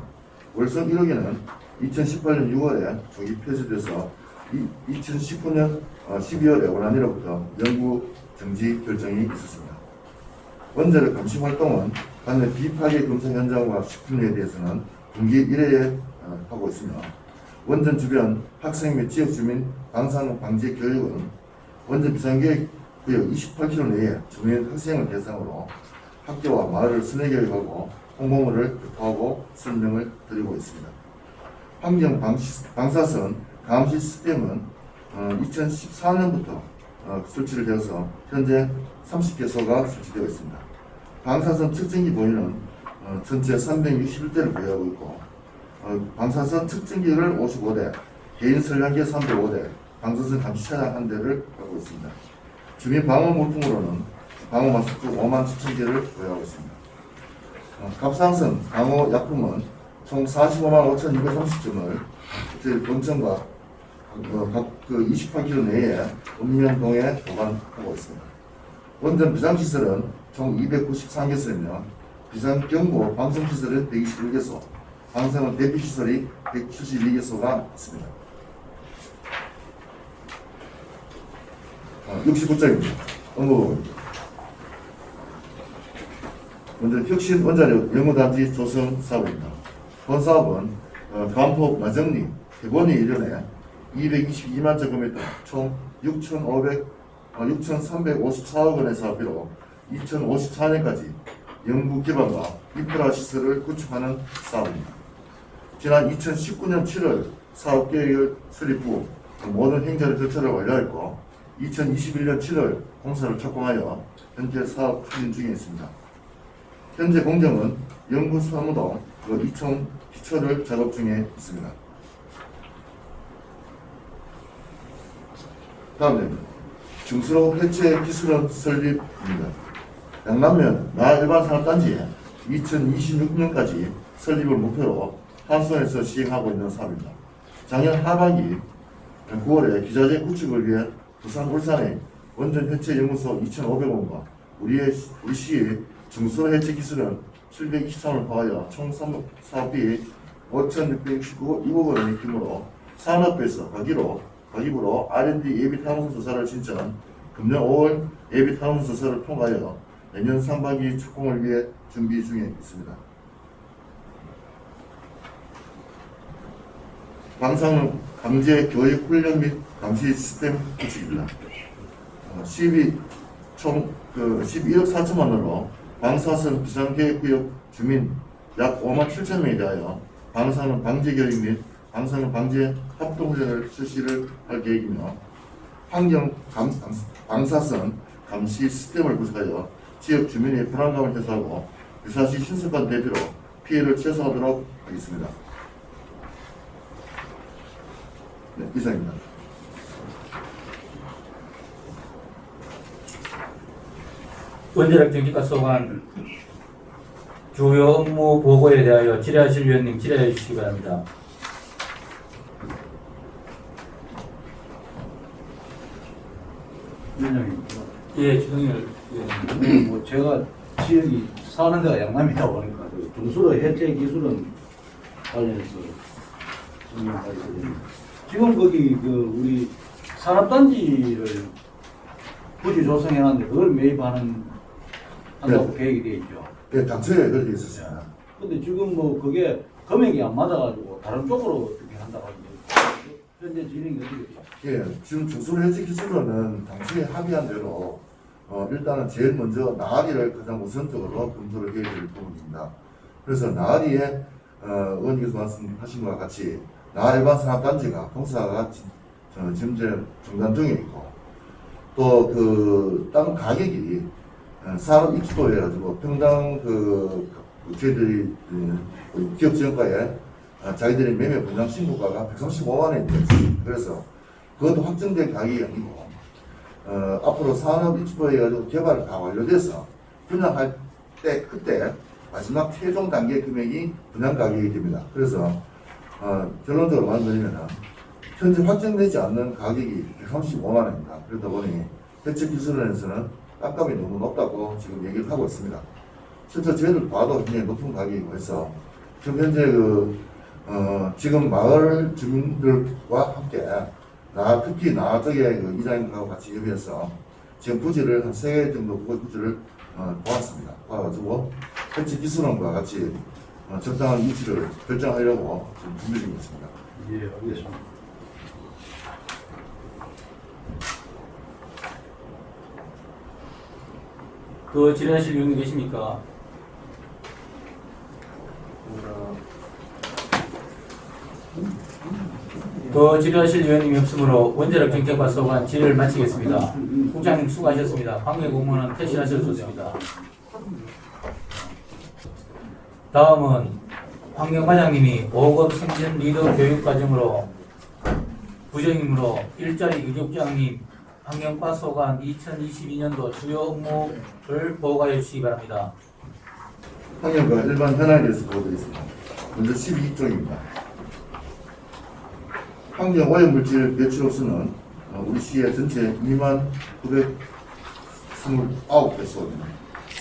S5: 월성 1호기는 2018년 6월에 조기 폐쇄돼서 2019년 12월에 원안위로부터 연구 정지 결정이 있었습니다. 원자력 감시 활동은 관내 비파괴 검사 현장과 식품에 대해서는 분기 1회에 하고 있으며, 원전 주변 학생 및 지역 주민 방사능 방지 교육은 원전 비상계획 구역 28km 내에 주민 학생을 대상으로 학교와 마을을 순회 교육하고 홍보물을 교포하고 설명을 드리고 있습니다. 환경 방사선 감시 시스템은 2014년부터 설치를 되어서 현재 30개소가 설치되어 있습니다. 방사선 측정기 보이는 전체 361대를 보유하고 있고 방사선 측정기를 55대, 개인 선량계 305대, 방사선 감시 차량 1대를 갖고 있습니다. 주민 방어 물품으로는 방어 마스크 5만 7천 개를 보유하고 있습니다. 갑상선 방어 약품은 총 45만 5,230점을 저희 본청과 각 28km 내에 읍면동에 보관하고 있습니다. 원전 비상시설은 총 293개소이며 비상경보 방송시설은 121개소, 방사능 대피시설이 172개소가 있습니다. 69장입니다. 업무부입니다. 먼저 혁신 원자력 연구단지 조성 사업입니다. 본 사업은 간폭 마정리 해본이 일년에 222만 제곱미터 총 6,354억 원의 사업비로 2054년까지 연구 개발과 인프라 시설을 구축하는 사업입니다. 지난 2019년 7월 사업 계획을 수립 후 모든 행정 절차를 완료했고 2021년 7월 공사를 착공하여 현재 사업 추진 중에 있습니다. 현재 공정은 연구 사무동 이총 기초를 작업 중에 있습니다. 다음은 중수로 해체 기술원 설립입니다. 양남면 나일반산업단지에 2026년까지 설립을 목표로 한손에서 시행하고 있는 사업입니다. 작년 하반기 9월에 기자재 구축을 위해 부산 울산의 원전 해체 연구소 2,500원과 우리 시의 중수로 해체 기술은 723을 포함하여 총 사업비 5,669억 원의 규모로 산업부에서 과기부로 R&D 예비 탐험 조사를 신청한 금년 5월 예비 탐험 조사를 통과하여 내년 상반기 착공을 위해 준비 중에 있습니다. 방사능 강제 교육 훈련 및 감시 시스템 구축입니다. 총 11억 4천만 원으로 방사선 비상계획구역 주민 약 5만 7천 명에 대하여 방사능 방제 교육 및 방사능 방제 합동훈련을 실시를 할 계획이며 방사선 감시 시스템을 구축하여 지역 주민의 불안감을 해소하고 유사시 신속한 대비로 피해를 최소화하도록 하겠습니다. 네, 이상입니다.
S1: 원자력 정책과 소관 주요 업무 보고에 대하여 질의하실 위원님 질의해 주시기 바랍니다.
S7: 위원장입니다.
S1: 예, 주동열 위원님.
S7: 뭐 제가 지역이 사는 데가 양남이다 보니까 그 중수로 해체 기술은 관련해서 설명하고 있거든요. 지금 거기 우리 산업단지를 부지 조성해놨는데 그걸 한다고
S5: 네.
S7: 계획이 되어 있죠.
S5: 네, 당초에 그렇게 있었습니다.
S7: 근데 지금 뭐 그게 금액이 안 맞아가지고 다른 쪽으로 어떻게 한다고 하는데 현재 진행이 어떻게 되죠?
S5: 예, 지금 중수로 해체 기술로는 당초에 합의한 대로 일단은 제일 먼저 나아리를 가장 우선적으로 검토를 해야 될 부분입니다. 그래서 나아리에 의원님께서 말씀하신 것과 같이 나일반 산업단지가 공사가 지금 중단 중에 있고 또 그 땅 가격이 산업 익숙도 해가지고 평당 저희들이 기업지원과에 자기들이 매매 분양 신고가가 135만 원이 되었습니다. 그래서 그것도 확정된 가격이 아니고 앞으로 산업 익숙도 해가지고 개발이 다 완료돼서 분양할 때 그때 마지막 최종 단계 금액이 분양 가격이 됩니다. 그래서 결론적으로 말씀드리면 현재 확정되지 않는 가격이 135만 원입니다. 그러다 보니 해체 기술원에서는 땅값이 너무 높다고 지금 얘기를 하고 있습니다. 실제 저희들 봐도 굉장히 높은 가격이고 해서 지금 현재 지금 마을 주민들과 함께 특히 나 쪽에 이장님하고 같이 협의해서 지금 부지를 한 3개 정도 부지를 보았습니다. 봐가지고 해체 기술원과 같이 적당한 위치를 결정하려고 지금 준비 중에 있습니다.
S7: 예, 알겠습니다.
S1: 더 질의하실 위원님 계십니까? 더 질의하실 위원님이 없으므로 원자력 정책과 소관 질의를 마치겠습니다. 국장님 수고하셨습니다. 관계 공무원은 퇴실하셔도 좋습니다. 다음은 환경과장님이 5급 생존 리더 교육과정으로 부정임으로 일자리 유족장님 환경과 소관 2022년도 주요 업무를 보고하여 주시기 바랍니다.
S5: 환경과 일반 현안에 대해서 보여드리겠습니다. 먼저 12쪽입니다. 환경 오염물질 배출로서는 우리 시의 전체 29,929개소입니다.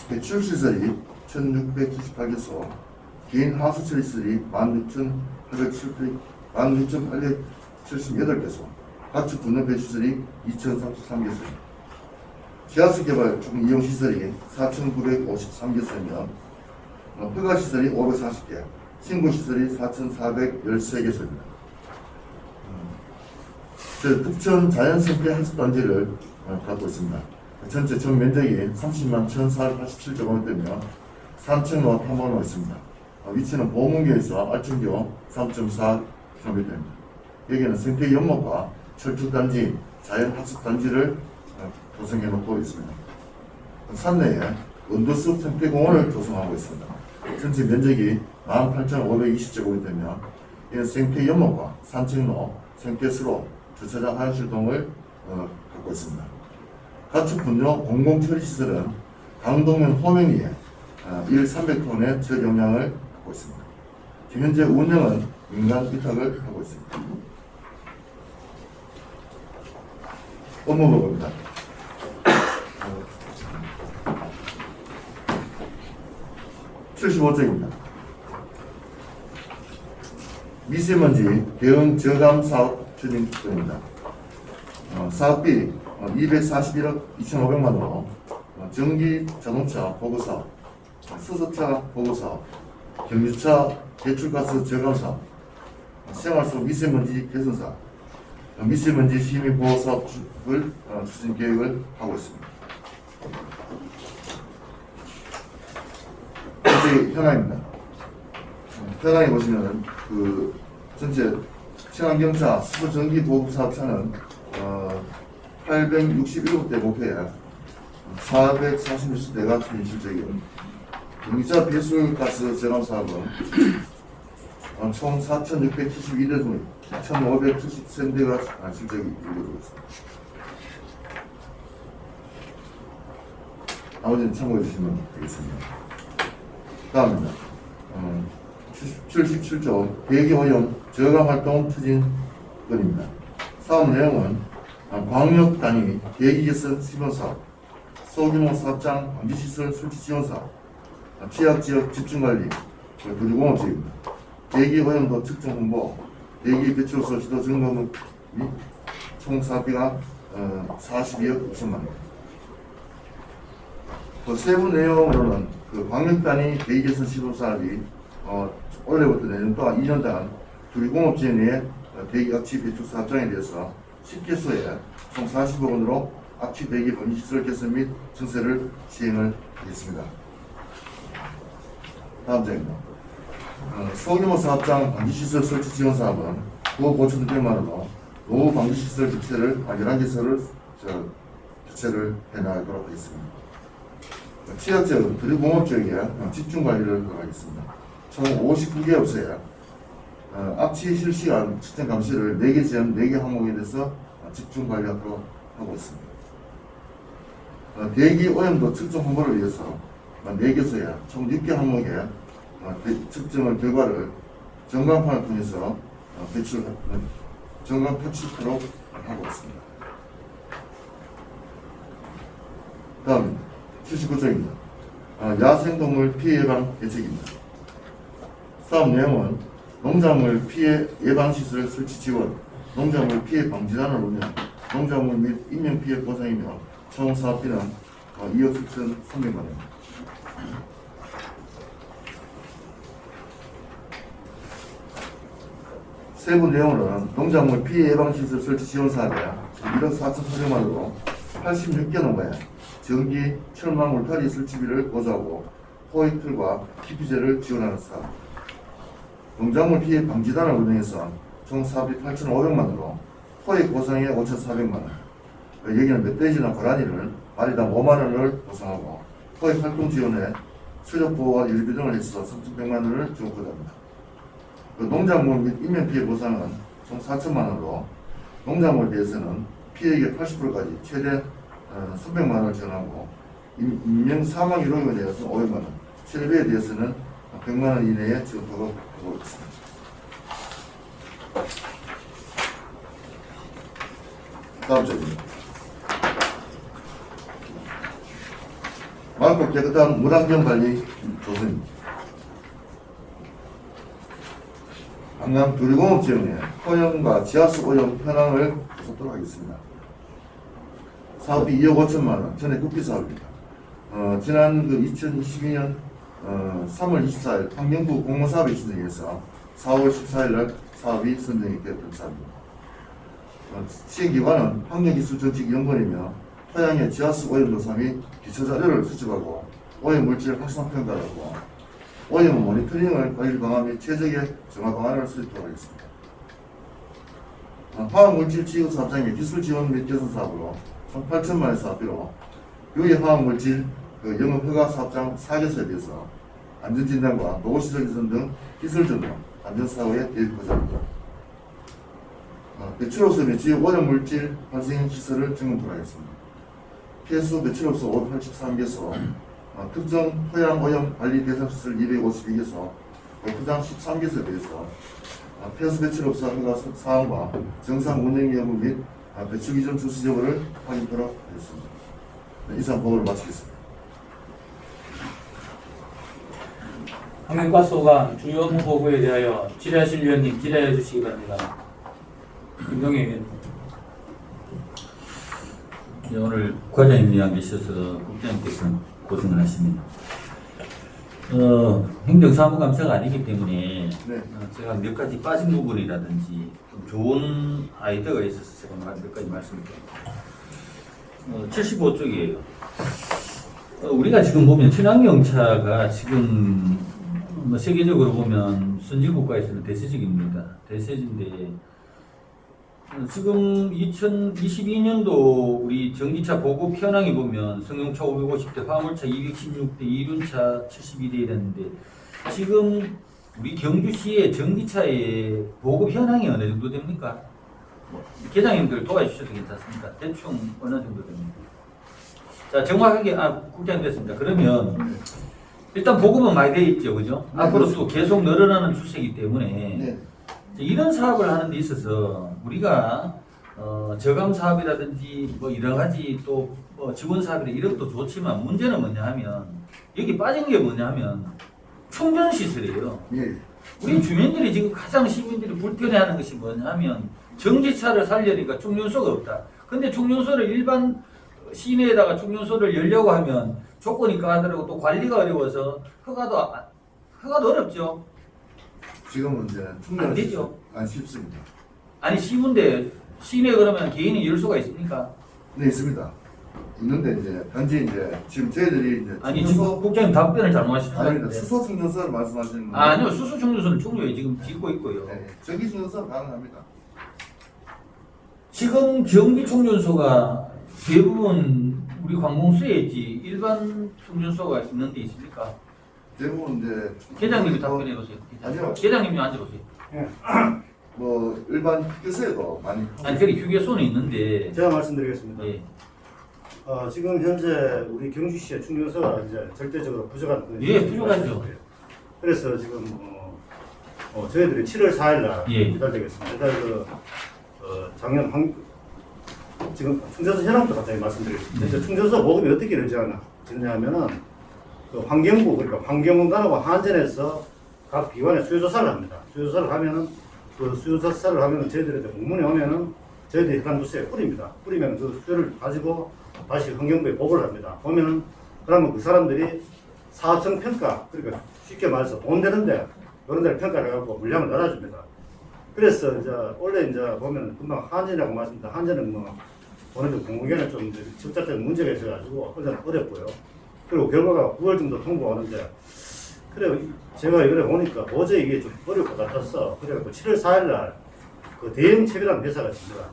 S5: 배출시설이 1,698개소, 개인 하수처리시설이 16,878개소, 가축 분해 배출시설이 2,033개소입니다. 지하수 개발 총 이용시설이 4,953개소이며 허가시설이 540개, 신고시설이 4,413개소입니다. 득천 자연생태 학습단지를 갖고 있습니다. 전체 전 면적이 30만 1,487제곱미터며 산책로와 탐험로가 있습니다. 위치는 보문교에서 알천교 3.4km입니다. 여기는 생태 연못과 철쭉단지, 자연학습단지를 조성해 놓고 있습니다. 산내에 원도숲 생태공원을 조성하고 있습니다. 전체 면적이 18,520제곱미터며 이는 생태 연못과 산책로, 생태수로, 주차장 화장실 등을 갖고 있습니다. 가축 분뇨 공공처리시설은 강동면 호명리에 1,300톤의 저용량을 갖고 있습니다. 현재 운영은 민간 위탁을 하고 있습니다. 업무보고입니다. 75쪽입니다. 미세먼지 대응 저감 사업 추진 중입니다. 사업비 241억 2,500만원, 전기 자동차 보급사업, 수소차 보급사업, 경유차 배출가스 저감사업, 생활속 미세먼지 개선사업, 미세먼지 시민보호사업을 추진 계획을 하고 있습니다. 현재 현황입니다. 현황에 보시면 그 전체 친환경차 수소전기 보급사업차는 867대 목표에 446대가 추진 실적이고, 전기차 배출가스 저감 사업은 총 4,672대 중 1,573대가 실적이 이루어지고 있습니다. 나머지는 참고해 주시면 되겠습니다. 다음입니다. 77조 대기오염 저감활동 추진건입니다. 사업 내용은 광역 단위 대기개선 시범사업, 소규모 사업장 방지시설 설치 지원사업, 취약지역 집중관리, 도시공업지입니다. 대기오염도 측정 홍보, 대기 배출소 지도 점검 및 총 사업비가 42억 5천만 원. 그 세부 내용으로는 그 광역 단위 대기개선 시범사업이 올해부터 내년 동안 2년간 도시공업지에 내에 대기 악취 배출 사업장에 대해서 10개소에 총 40억 원으로 악취 대기 방지시설 개선 및 증세를 시행을 하겠습니다. 다음 장입니다. 소규모 사업장 방지시설 설치 지원 사업은 9억 5,600만 원으로 노후 방지시설 교체를 11개소를 교체를 해나가도록 하겠습니다. 취약지역은 도시공업지역에 집중관리를 하겠습니다. 총 59개 업소에 악취 실시간 측정 감시를 4개 지연 4개 항목에 대해서 집중 관리하도록 하고 있습니다. 대기 오염도 측정 홍보를 위해서 4개소에 총 6개 항목의 측정 결과를 전광판을 통해서 전광 표출하도록 하고 있습니다. 다음 79조입니다. 야생동물 피해 예방 대책입니다. 사업 내용은 농작물 피해 예방시설 설치 지원, 농작물 피해 방지단을 운영, 농작물 및 인명피해 보상이며 총 사업비는 2억 7,300만 원입니다. 세부 내용으로는 농작물 피해 예방시설 설치 지원 사업에 1억 4,400만 원으로 86개 농가에 전기, 철망, 울타리 설치비를 보조하고 포획틀과 TP제를 지원하는 사업, 농작물 피해 방지단을 운영해서 총 사업비 8,500만 원으로 토익 보상에 5,400만 원. 여기는 멧돼지나 고라니를 마리당 5만 원을 보상하고 토익 활동 지원에 수력 보호와 유리비 등을 해서 3,100만 원을 지원하답니다. 농작물 및 인명 피해 보상은 총 4천만 원으로 농작물에 대해서는 피해액의 80%까지 최대 300만 원을 지원하고 인명 사망 이론에 대해서는 500만 원, 실비에 대해서는 100만 원 이내에 지원하고 있습니다. 다음 점입니다. 맑고 깨끗한 물환경 관리 조성입니다. 한강 두리공업 지역내 토양과 지하수 오염 현황을 보도록 하겠습니다. 사업비 2억 5천만 원, 전액 국비 사업입니다. 지난 2022년 3월 24일 환경부 공모사업에 신청해서 4월 14일 날 사업이 선정이 되었던 사업입니다. 시행기관은 환경기술정책연구원이며 토양의 지하수 오염 조사 및 기초자료를 수집하고 오염물질 확산 평가를 하고 오염 모니터링을 관리 방안 및 최적의 정화 방안을 수립하도록 하겠습니다. 화학물질 지구 사업장의 기술 지원 및 개선 사업으로 총 8천만 원의 사업비로 유해 화학물질 영업허가 사업장 4개소에 대해서 안전진단과 노후시설 개선 등 기술 전문 안전사고에 대입하자 합니다. 배출업소 및 지역 오염물질 발생 시설을 점검하도록 하겠습니다. 폐수 배출업소 583개소, 특정 토양 오염 관리 대상 시설 252개소, 포장 13개소에 대해서 폐수 배출업소 허가 사항과 정상 운영 여부 및 배출 기준 출시 여부를 확인하도록 하겠습니다. 이상 보고를 마치겠습니다.
S1: 환경과소관 주요 보고에 대하여 질의하실 위원님 질의해 주시기 바랍니다. 김동현 위원님.
S3: 네, 오늘 과장님이 안 계셔서 국장님께서 고생을 하십니다. 행정사무감사가 아니기 때문에
S5: 네.
S3: 제가 몇 가지 빠진 부분이라든지 좀 좋은 아이디어가 있어서 제가 몇 가지 말씀드립니다. 75쪽이에요. 우리가 지금 보면 친환경차가 지금 세계적으로 보면 선진국가에서는 대세적입니다. 대세인데 지금 2022년도 우리 전기차 보급 현황이 보면 승용차 550대, 화물차 216대, 이륜차 72대 이랬는데 지금 우리 경주시의 전기차의 보급 현황이 어느 정도 됩니까? 계장님들 도와주셔도 괜찮습니다. 대충 어느 정도 됩니까? 자, 정확하게 국장님 됐습니다. 그러면 일단 보급은 많이 돼 있죠, 그죠?
S5: 네,
S3: 앞으로도 계속 늘어나는 추세이기 때문에
S5: 네.
S3: 이런 사업을 하는 데 있어서 우리가 저감 사업이라든지 뭐 여러 가지 또 지원 사업이라 이런 것도 좋지만 문제는 뭐냐 하면 여기 빠진 게 뭐냐 하면 충전 시설이에요.
S5: 예.
S3: 우리 주민들이 지금 가장 시민들이 불편해하는 것이 뭐냐 하면 전기차를 살려니까 충전소가 없다. 근데 충전소를 일반 시내에다가 충전소를 열려고 하면 조건이 까다롭고 또 관리가 어려워서 허가도 어렵죠.
S5: 지금은 이제
S3: 안
S5: 충분히
S3: 되죠.
S5: 안 쉽습니다.
S3: 아니 쉬운데 시내 그러면 개인이 열 수가 있습니까?
S5: 네, 있습니다. 있는데 이제 현재 이제 지금 저희들이 이제
S3: 아니 지금 국장님 답변을 잘못하시는 것
S5: 아닙니다.
S3: 같은데.
S5: 수소 충전소를 말씀하시는 거예요.
S3: 아니요 수소 충전소는 충분히 지금 짓고 있고요.
S5: 네, 전기 충전소 가능합니다.
S3: 지금 전기 충전소가 대부분 우리 관공서에 있지 일반 충전소가 있는 데 있습니까?
S5: 대부분 이제
S3: 계장님이 답변해 보세요.
S5: 아니요.
S3: 계장님이 앉아보세요.
S5: 뭐 일반 휴게소에도 많이
S3: 아니 저기 휴게소는 있는데
S6: 제가 말씀드리겠습니다.
S3: 예.
S6: 지금 현재 우리 경주시의 충전소가 이제 절대적으로 부족한
S3: 예, 부족하죠.
S6: 그래서 지금 저희들이 7월 4일 날
S3: 예.
S6: 이달되겠습니다. 이달 작년 지금 충전소 현황부터 갑자기 말씀드리겠습니다.
S3: 네.
S6: 충전소 보급이 어떻게 되냐면은 그 환경부 그러니까 환경공단하고 한전에서 각 기관에 수요조사를 합니다. 수요조사를 하면은 그 수요조사를 하면은 저희들한테 공문이 오면은 저희들이 해당 부서에 뿌립니다. 뿌리면 그 수요를 가지고 다시 환경부에 보고를 합니다. 보면은 그러면 그 사람들이 사업성 평가 그러니까 쉽게 말해서 돈 되는데 그런 데를 평가를 해갖고 물량을 넣어줍니다. 그래서 이제 원래 이제 보면 금방 한전이라고 말씀드렸는데 한전은 뭐 어느 정도 공공연에 좀 적자적인 문제가 있어가지고 어렵고요. 그리고 결과가 9월 정도 통보하는데 그래 제가 이번에 보니까 도저히 이게 좀 어려울 것 같아서 그래갖고 7월 4일 날
S8: 그 대형 채비라는 회사가 있습니다.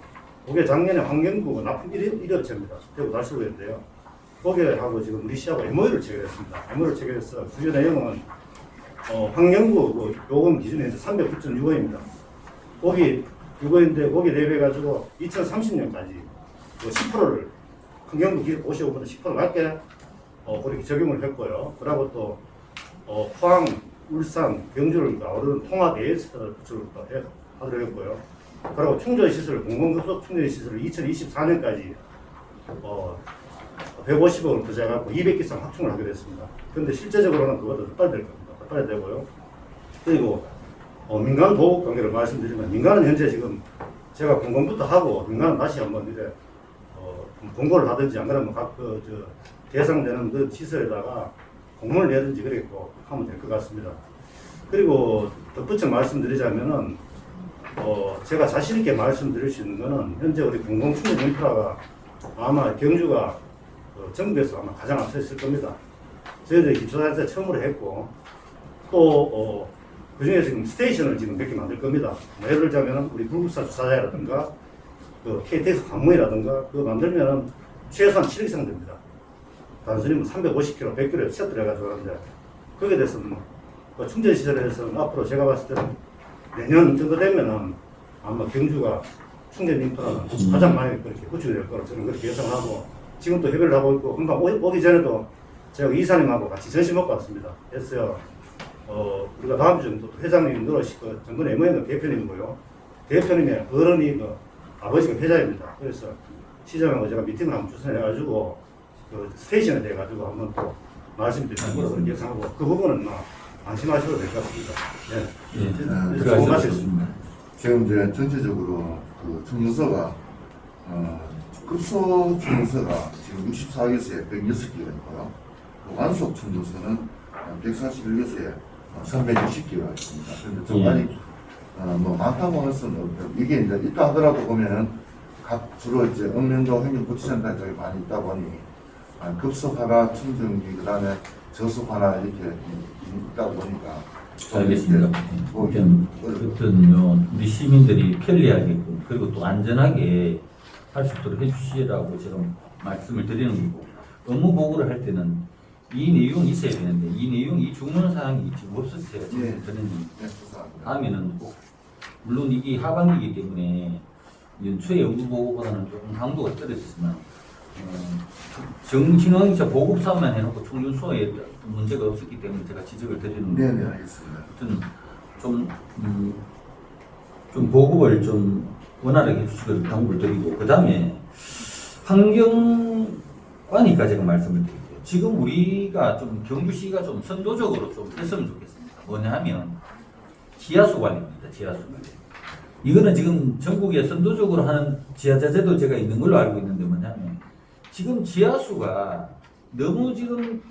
S8: 그게 작년에 환경부 납품 1업체입니다. 대구 달서구인데요. 거기하고 지금 우리 시하고 MOU를 체결했습니다. MOU를 체결해서 주요 내용은 환경부 그 요금 기준에 309.65입니다. 거기 6억인데 거기 대비해가지고 2030년까지 10%를 환경부 기준 55보다 10% 낮게 그렇게 적용을 했고요. 그리고 또 포항, 울산, 경주를 아우르는 통합 AS를 하도록 했고요. 그리고 충전시설, 공공급속 충전시설을 2024년까지 150억을 투자해갖고 200개 이상 확충을 하게 됐습니다. 그런데 실제적으로는 그것도 더 빨리 될 겁니다. 더 빨리 되고요. 그리고 민간 보호 관계를 말씀드리면 민간은 현재 지금 제가 공공부터 하고 민간은 다시 한번 이제 공고를 하든지 안 그러면 각 대상되는 그 시설에다가 공문을 내든지 그랬고 하면 될 것 같습니다. 그리고 덧붙여 말씀드리자면은 제가 자신 있게 말씀드릴 수 있는 거는 현재 우리 공공충전 인프라가 아마 경주가 전국에서 아마 가장 앞서 있을 겁니다. 저희들이 기초사업자 처음으로 했고 또 그 중에 지금 스테이션을 지금 몇 개 만들 겁니다. 예를 들자면 우리 불국사 주차장이라든가 그 KTX 관문이라든가 그거 만들면은 최소한 7억 이상 됩니다. 단순히 뭐 350km, 100km 세트를 해가지고 하는데 거기에 대해서는 그 충전시설에서는 앞으로 제가 봤을 때는 내년 정도 되면은 아마 경주가 충전 인프라는 가장 많이 그렇게 구축이 될 거라고 저는 그렇게 예상을 하고 지금 또 협의를 하고 있고 금방 오기 전에도 제가 이사님하고 같이 점심 먹고 왔습니다. 그래서 우리가 다음 주 정도 회장님 늘어시고 정권 MO는 대표님이고요. 대표님의 어른이 아버지가 회장입니다. 그래서 시장하고 제가 미팅을 한번 주선해가지고 그 스테이션에 대해 가지고 한번 또 말씀드리는 걸로 그렇게 예상하고 그 부분은 안심하셔도 될 것 같습니다. 네.
S3: 들어가셨습니다.
S5: 지금 이제 전체적으로 그 충전소가 급소 충전소가 지금 64개소에 106개가 있고요. 그 완속 충전소는 141개소에 360개가 있습니다. 그런데 정말이 뭐 많다고 할 수는 없고 이게 이제 있다 하더라도 보면은 각 주로 이제 읍면동 행정복지센터 쪽에 많이 있다 보니 급속화나 충전기 그다음에 저속화나 이렇게 있다 보니까
S3: 알겠습니다. 어쨌든 우리 시민들이 편리하게끔 그리고 또 안전하게 할 수 있도록 해주시라고 지금 말씀을 드리는 거고 업무 보고를 할 때는 이 내용이 있어야 되는데 이 내용 이 주문 사항이 지금 없어서 제가 지금 드리는 다음에는 꼭 물론 이게 하반기이기 때문에 연초에 업무 보고보다는 조금 강도가 떨어지지만 정신왕이자 보급 사업만 해놓고 충전소에 문제가 없었기 때문에 제가 지적을 드리는 거예요.
S5: 네네 알겠습니다.
S3: 좀 보급을 좀 원활하게 해주시기를 당부를 드리고 그 다음에 환경과니까 제가 말씀을 드릴게요. 지금 우리가 좀 경주시가 좀 선도적으로 좀 했으면 좋겠습니다. 뭐냐 하면 지하수 관리입니다. 지하수 관리. 이거는 지금 전국에 선도적으로 하는 지하자재도 제가 있는 걸로 알고 있는데 뭐냐면 지금 지하수가 너무 지금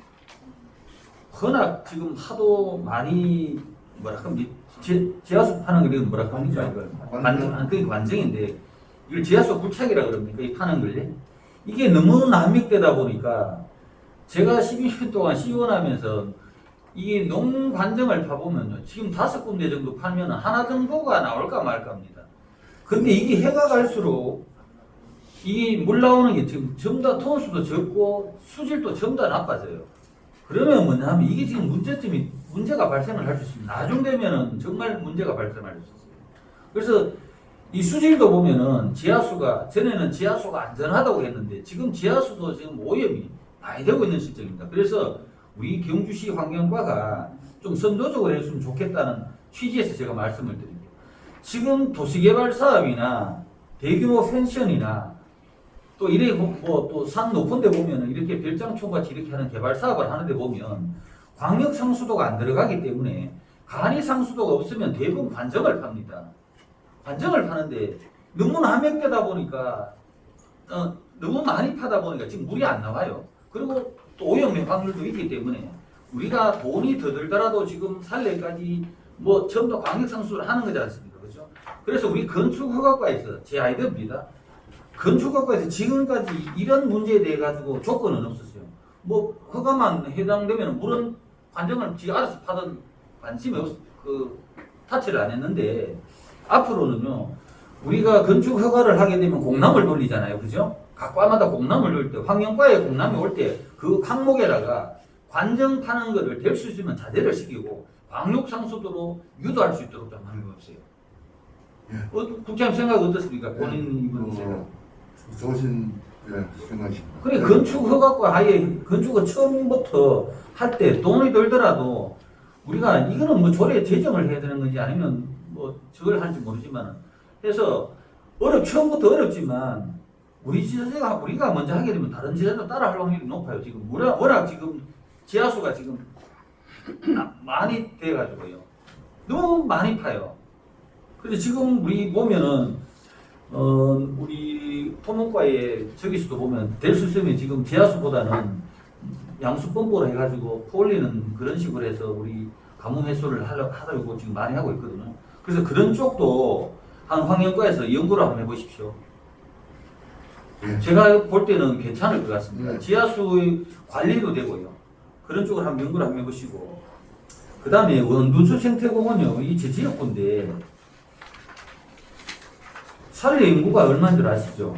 S3: 워낙 지금 하도 많이 뭐랄까 지하수 파는 거 뭐랄까 합니까 이걸 그게 관정인데 이걸 지하수 굴착이라 그럽니까 이 파는 걸요 이게 너무 난믹되다 보니까 제가 12년 동안 시원하면서 이 농관정을 파보면요 지금 5군데 정도 팔면 하나 정도가 나올까 말까 합니다. 근데 이게 해가 갈수록 이 물 나오는 게 지금 전부 다 톤수도 적고 수질도 전부 다 나빠져요. 그러면 뭐냐 하면 이게 지금 문제가 발생을 할 수 있습니다. 나중 되면은 정말 문제가 발생할 수 있어요. 그래서 이 수질도 보면은 지하수가 전에는 지하수가 안전하다고 했는데 지금 지하수도 지금 오염이 많이 되고 있는 시점입니다. 그래서 우리 경주시 환경과가 좀 선도적으로 했으면 좋겠다는 취지에서 제가 말씀을 드립니다. 지금 도시개발 사업이나 대규모 펜션이나 또 이래 또 산 높은 데 보면은 이렇게 별장촌같이 이렇게 하는 개발 사업을 하는데 보면 광역 상수도가 안 들어가기 때문에 간이 상수도가 없으면 대부분 관정을 팝니다. 관정을 파는데 너무 남획되다 보니까 너무 많이 파다 보니까 지금 물이 안 나와요. 그리고 또 오염 확률도 있기 때문에 우리가 돈이 더 들더라도 지금 살레까지 뭐 전부 다 광역 상수를 하는 거지 않습니까? 그렇죠? 그래서 우리 건축허가과에서 제 아이디어입니다. 건축학과에서 지금까지 이런 문제에 대해 가지고 조건은 없었어요. 뭐 허가만 해당되면 물은 관정을 지 알아서 파던 관심이 타치를 안 했는데 앞으로는요
S1: 우리가 건축 허가를 하게 되면 공람을 돌리잖아요. 그죠? 각 과마다 공람을 돌릴 때, 환경과에 공람이 올 때 그 항목에다가 관정 파는 거를 될 수 있으면 자제를 시키고 방역 상수도로 유도할 수 있도록 좀 하는 거 없어요. 국장님 생각 어떻습니까? 본인 이번 생각.
S5: 좋으신 생각이십니다.
S1: 그래 건축 허가과 하에 건축을 처음부터 할 때 돈이 들더라도 우리가 이거는 뭐 조례 제정을 해야 되는 건지 아니면 뭐 저걸 할지 모르지만 해서 처음부터 어렵지만 우리 지자체가 우리가 먼저 하게 되면 다른 지자체도 따라 할 확률이 높아요. 지금 워낙 지금 지하수가 지금 많이 돼가지고요. 너무 많이 파요. 그래서 지금 우리 보면은 우리 토목과에 저기서도 보면 될 수 있으면 지금 지하수보다는 양수 펌프로 해가지고 퍼올리는 그런 식으로 해서 우리 가뭄 해소를 하려고 지금 많이 하고 있거든요. 그래서 그런 쪽도 한 환경과에서 연구를 한번 해보십시오. 제가 볼 때는 괜찮을 것 같습니다. 지하수의 관리도 되고요. 그런 쪽을 한번 연구를 한번 해보시고 그 다음에 원두수 생태공원이요. 이 제 지역군데 살려 인구가 얼마인 줄 아시죠?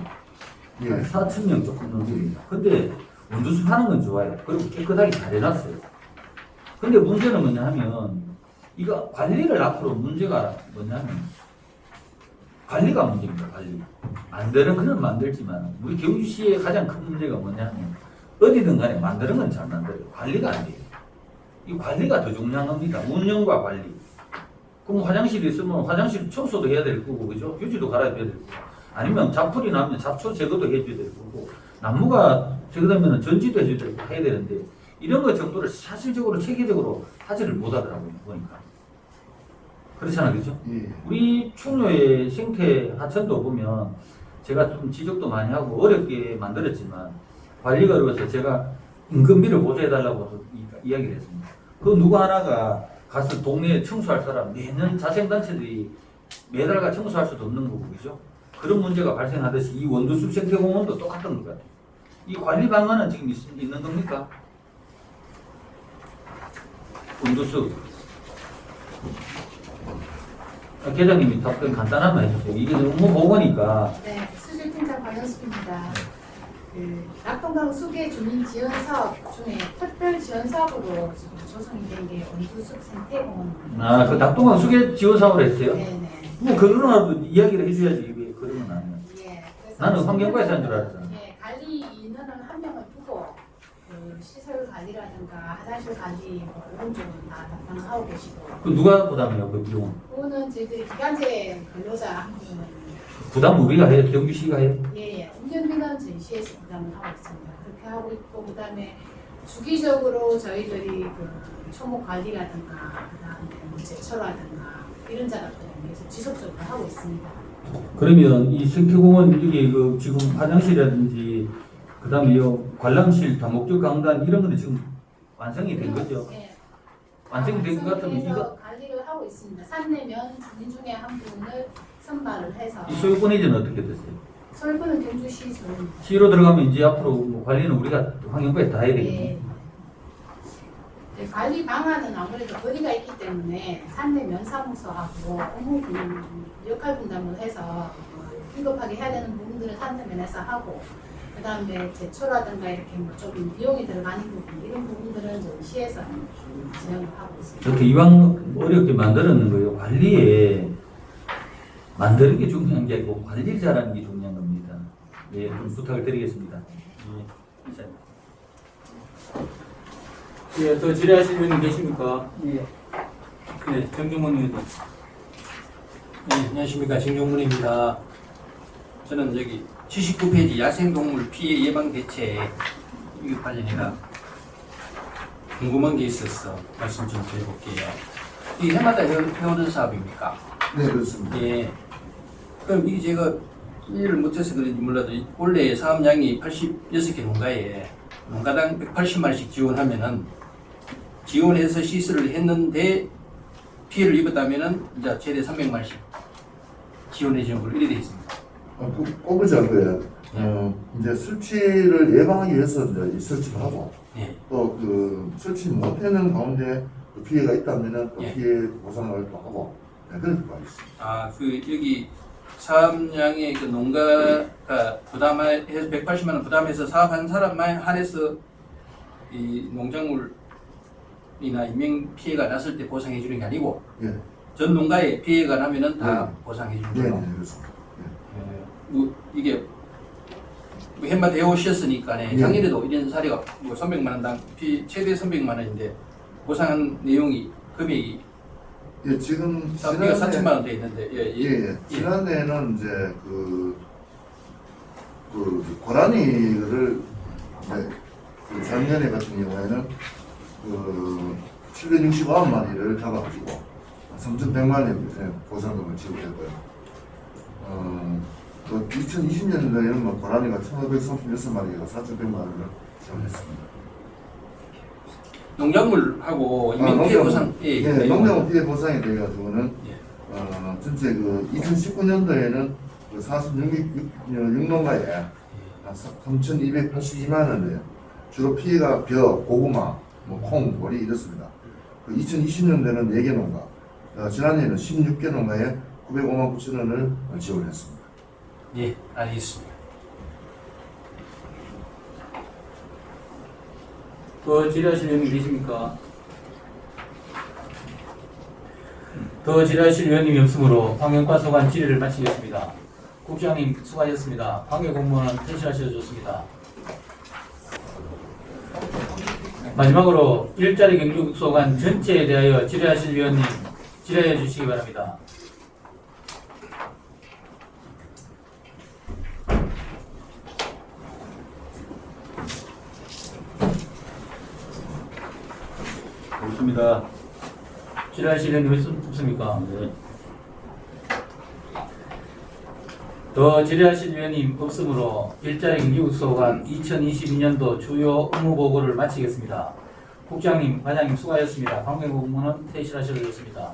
S1: 4,000명 조금 넘습니다. 근데 원두수 파는 건 좋아요. 그리고 깨끗하게 잘 해놨어요. 근데 문제는 뭐냐 하면 이거 관리를 앞으로 문제가 뭐냐면 관리가 문제입니다. 관리. 만드는 건 만들지만 우리 경주시의 가장 큰 문제가 뭐냐면 어디든 간에 만드는 건 잘 만들어요. 관리가 안 돼요. 이 관리가 더 중요합니다. 운영과 관리. 그럼 화장실이 있으면 화장실 청소도 해야 될 거고, 그죠? 휴지도 갈아야 될 거고. 아니면 잡풀이 나면 잡초 제거도 해줘야 될 거고, 나무가 제거되면 전지도 해줘야 될 거고 해야 되는데, 이런 것 정도를 사실적으로, 체계적으로 하지를 못하더라고요, 보니까. 그렇잖아요, 그죠? 우리 충녀의 생태 하천도 보면, 제가 좀 지적도 많이 하고 어렵게 만들었지만, 관리가 어려워서 제가 인건비를 보조해달라고 이야기를 했습니다. 그 누구 하나가 가서 동네에 청소할 사람 매년 자생단체들이 매달가 청소할 수도 없는 거고 그죠? 그런 문제가 발생하듯이 이 원두숲 생태공원도 똑같은 것 같아요. 이 관리 방안은 지금 있는 겁니까? 원두숲 계장님이 답변 간단하면 해주세요. 이게 업무 보고니까.
S9: 네, 수질팀장 박연숙입니다. 낙동강 수계 주민 지원 사업 중에 특별 지원 사업으로 지금 조성이 된 게 원두숲 생태공원입니다.
S1: 그 낙동강 수계 지원 사업을 했어요?
S9: 네네.
S1: 뭐 그거라도 이야기를 해줘야지 왜 그러면 나는.
S9: 예. 그래서
S1: 나는 환경과에서 한 줄 알았잖아.
S9: 예, 관리 인원을 한 명을 두고 그 시설 관리라든가 화장실 관리 뭐 이런 쪽은 다 담당하고 계시고.
S1: 그 누가 부담해요 그 비용?
S9: 그거는 저희들이 기간제 근로자 한 분은
S1: 부담 우리가 해요? 경주시가 해요?
S9: 예, 운전비는 저희 시에서 부담을 하고 있습니다. 그렇게 하고 있고 그다음에 주기적으로 저희들이 그 초목 관리라든가 그다음에 뭐 제초라든가 이런 작업들을 계속 지속적으로 하고 있습니다.
S1: 그러면 이 생태공원 여기 그 지금 화장실이라든지 그다음에 요 관람실 다목적 강단 이런 거는 지금 완성이 된 거죠?
S9: 예.
S1: 완성이 된 것 같으면 이거
S9: 관리를 하고 있습니다. 산내면 주민 중에 한 분을 선발을 해서
S1: 이 소유권 이전은 어떻게 됐어요?
S9: 설부는 경주시 소유입니다.
S1: 시로 들어가면 이제 앞으로 뭐 관리는 우리가 환경부에 다 해야 되겠네요.
S9: 예. 네, 관리 방안은 아무래도 거리가 있기 때문에 산내 면사무소하고 업무 역할 분담을 해서 긴급하게 해야 되는 부분들은 산내 면에서 하고 그 다음에 제초라든가 이렇게 뭐 좀 비용이 들어가는 부분 이런 부분들은 저희 시에서 진행을 하고 있습니다.
S1: 이렇게 이왕 어렵게 만들었는 거예요. 관리에 만드는 게 중요한 게 아니고 관리를 잘하는 게 중요한 겁니다. 예, 좀 부탁을 드리겠습니다. 예, 이사님. 예, 또 질의하시는 분이 계십니까?
S6: 예.
S1: 네, 정경문 의원님.
S6: 네, 안녕하십니까. 정종문입니다. 저는 여기 79페이지 야생동물 피해 예방 대책 이거 관련해서 궁금한 게 있어서 말씀 좀 드려볼게요. 이게 해마다 해오는 사업입니까?
S5: 네, 그렇습니다.
S6: 예. 그럼 이게 제가 이해를 못해서 그런지 몰라도 원래 사업량이 86개 농가에 농가당 180마리씩 지원하면은 지원해서 시설을 했는데 피해를 입었다면은 이제 최대 300마리씩 지원해 주는 걸로 이렇게 되어 있습니다.
S5: 꼽으지 않고요. 이제 설치를 예방하기 위해서 이제 이 설치를 하고
S6: 예.
S5: 또 그 설치 못하는 가운데 그 피해가 있다면은 또
S6: 예.
S5: 피해 보상을 또 하고 네, 그런 거 있습니다.
S6: 아, 그 여기 사업량의 그 농가가 부담해서 180만 원 부담해서 사업한 사람만 한해서 이 농작물이나 인명 피해가 났을 때 보상해 주는 게 아니고
S5: 예.
S6: 전 농가에 피해가 나면은 다
S5: 네.
S6: 보상해 주는
S5: 네,
S6: 거예요.
S5: 네, 그렇습니다.
S6: 뭐 이게 뭐 햇맛 해오셨으니까
S5: 네.
S6: 작년에도 이런 사례가 뭐 300만 원당 최대 300만 원인데 보상한 내용이 금액이
S5: 예, 지금
S6: 사업비가 4천만 원 돼 있는데
S5: 예. 지난해에는 이제 그 고라니를 이제 그 작년에 같은 경우에는 그 769마리를 잡아가지고 3,100만 원 보상금을 지급했고요. 또 2020년도에는 뭐 고라니가 1,536마리가 4,100만 원을 지원했습니다.
S6: 농작물하고 인명 피해 보상
S5: 예, 농작물 피해 보상에 대해 가지고는 전체 그 2019년도에는 그 46농가에 3,282만 원이에요. 주로 피해가 벼, 고구마, 뭐 콩, 보리 이렇습니다. 그 2020년도에는 4개 농가, 지난해에는 16개 농가에 905만 9천 원을 지원했습니다.
S6: 예, 알겠습니다.
S1: 더 질의하실 의원님 계십니까? 더 질의하실 의원님이 없으므로 방역과 소관 질의를 마치겠습니다. 국장님 수고하셨습니다. 방역 공무원은 퇴실하셔도 좋습니다. 마지막으로 일자리 경주 소관 전체에 대하여 질의하실 위원님 질의해 주시기 바랍니다.
S7: 없습니다.
S1: 질의하실 의원님 없습니까?
S3: 네.
S1: 더 질의하실 위원님 없으므로 일자리 경기국소관 2022년도 주요 업무 보고를 마치겠습니다. 국장님, 과장님 수고하셨습니다. 방역 공무원은 퇴실하셔도 좋습니다.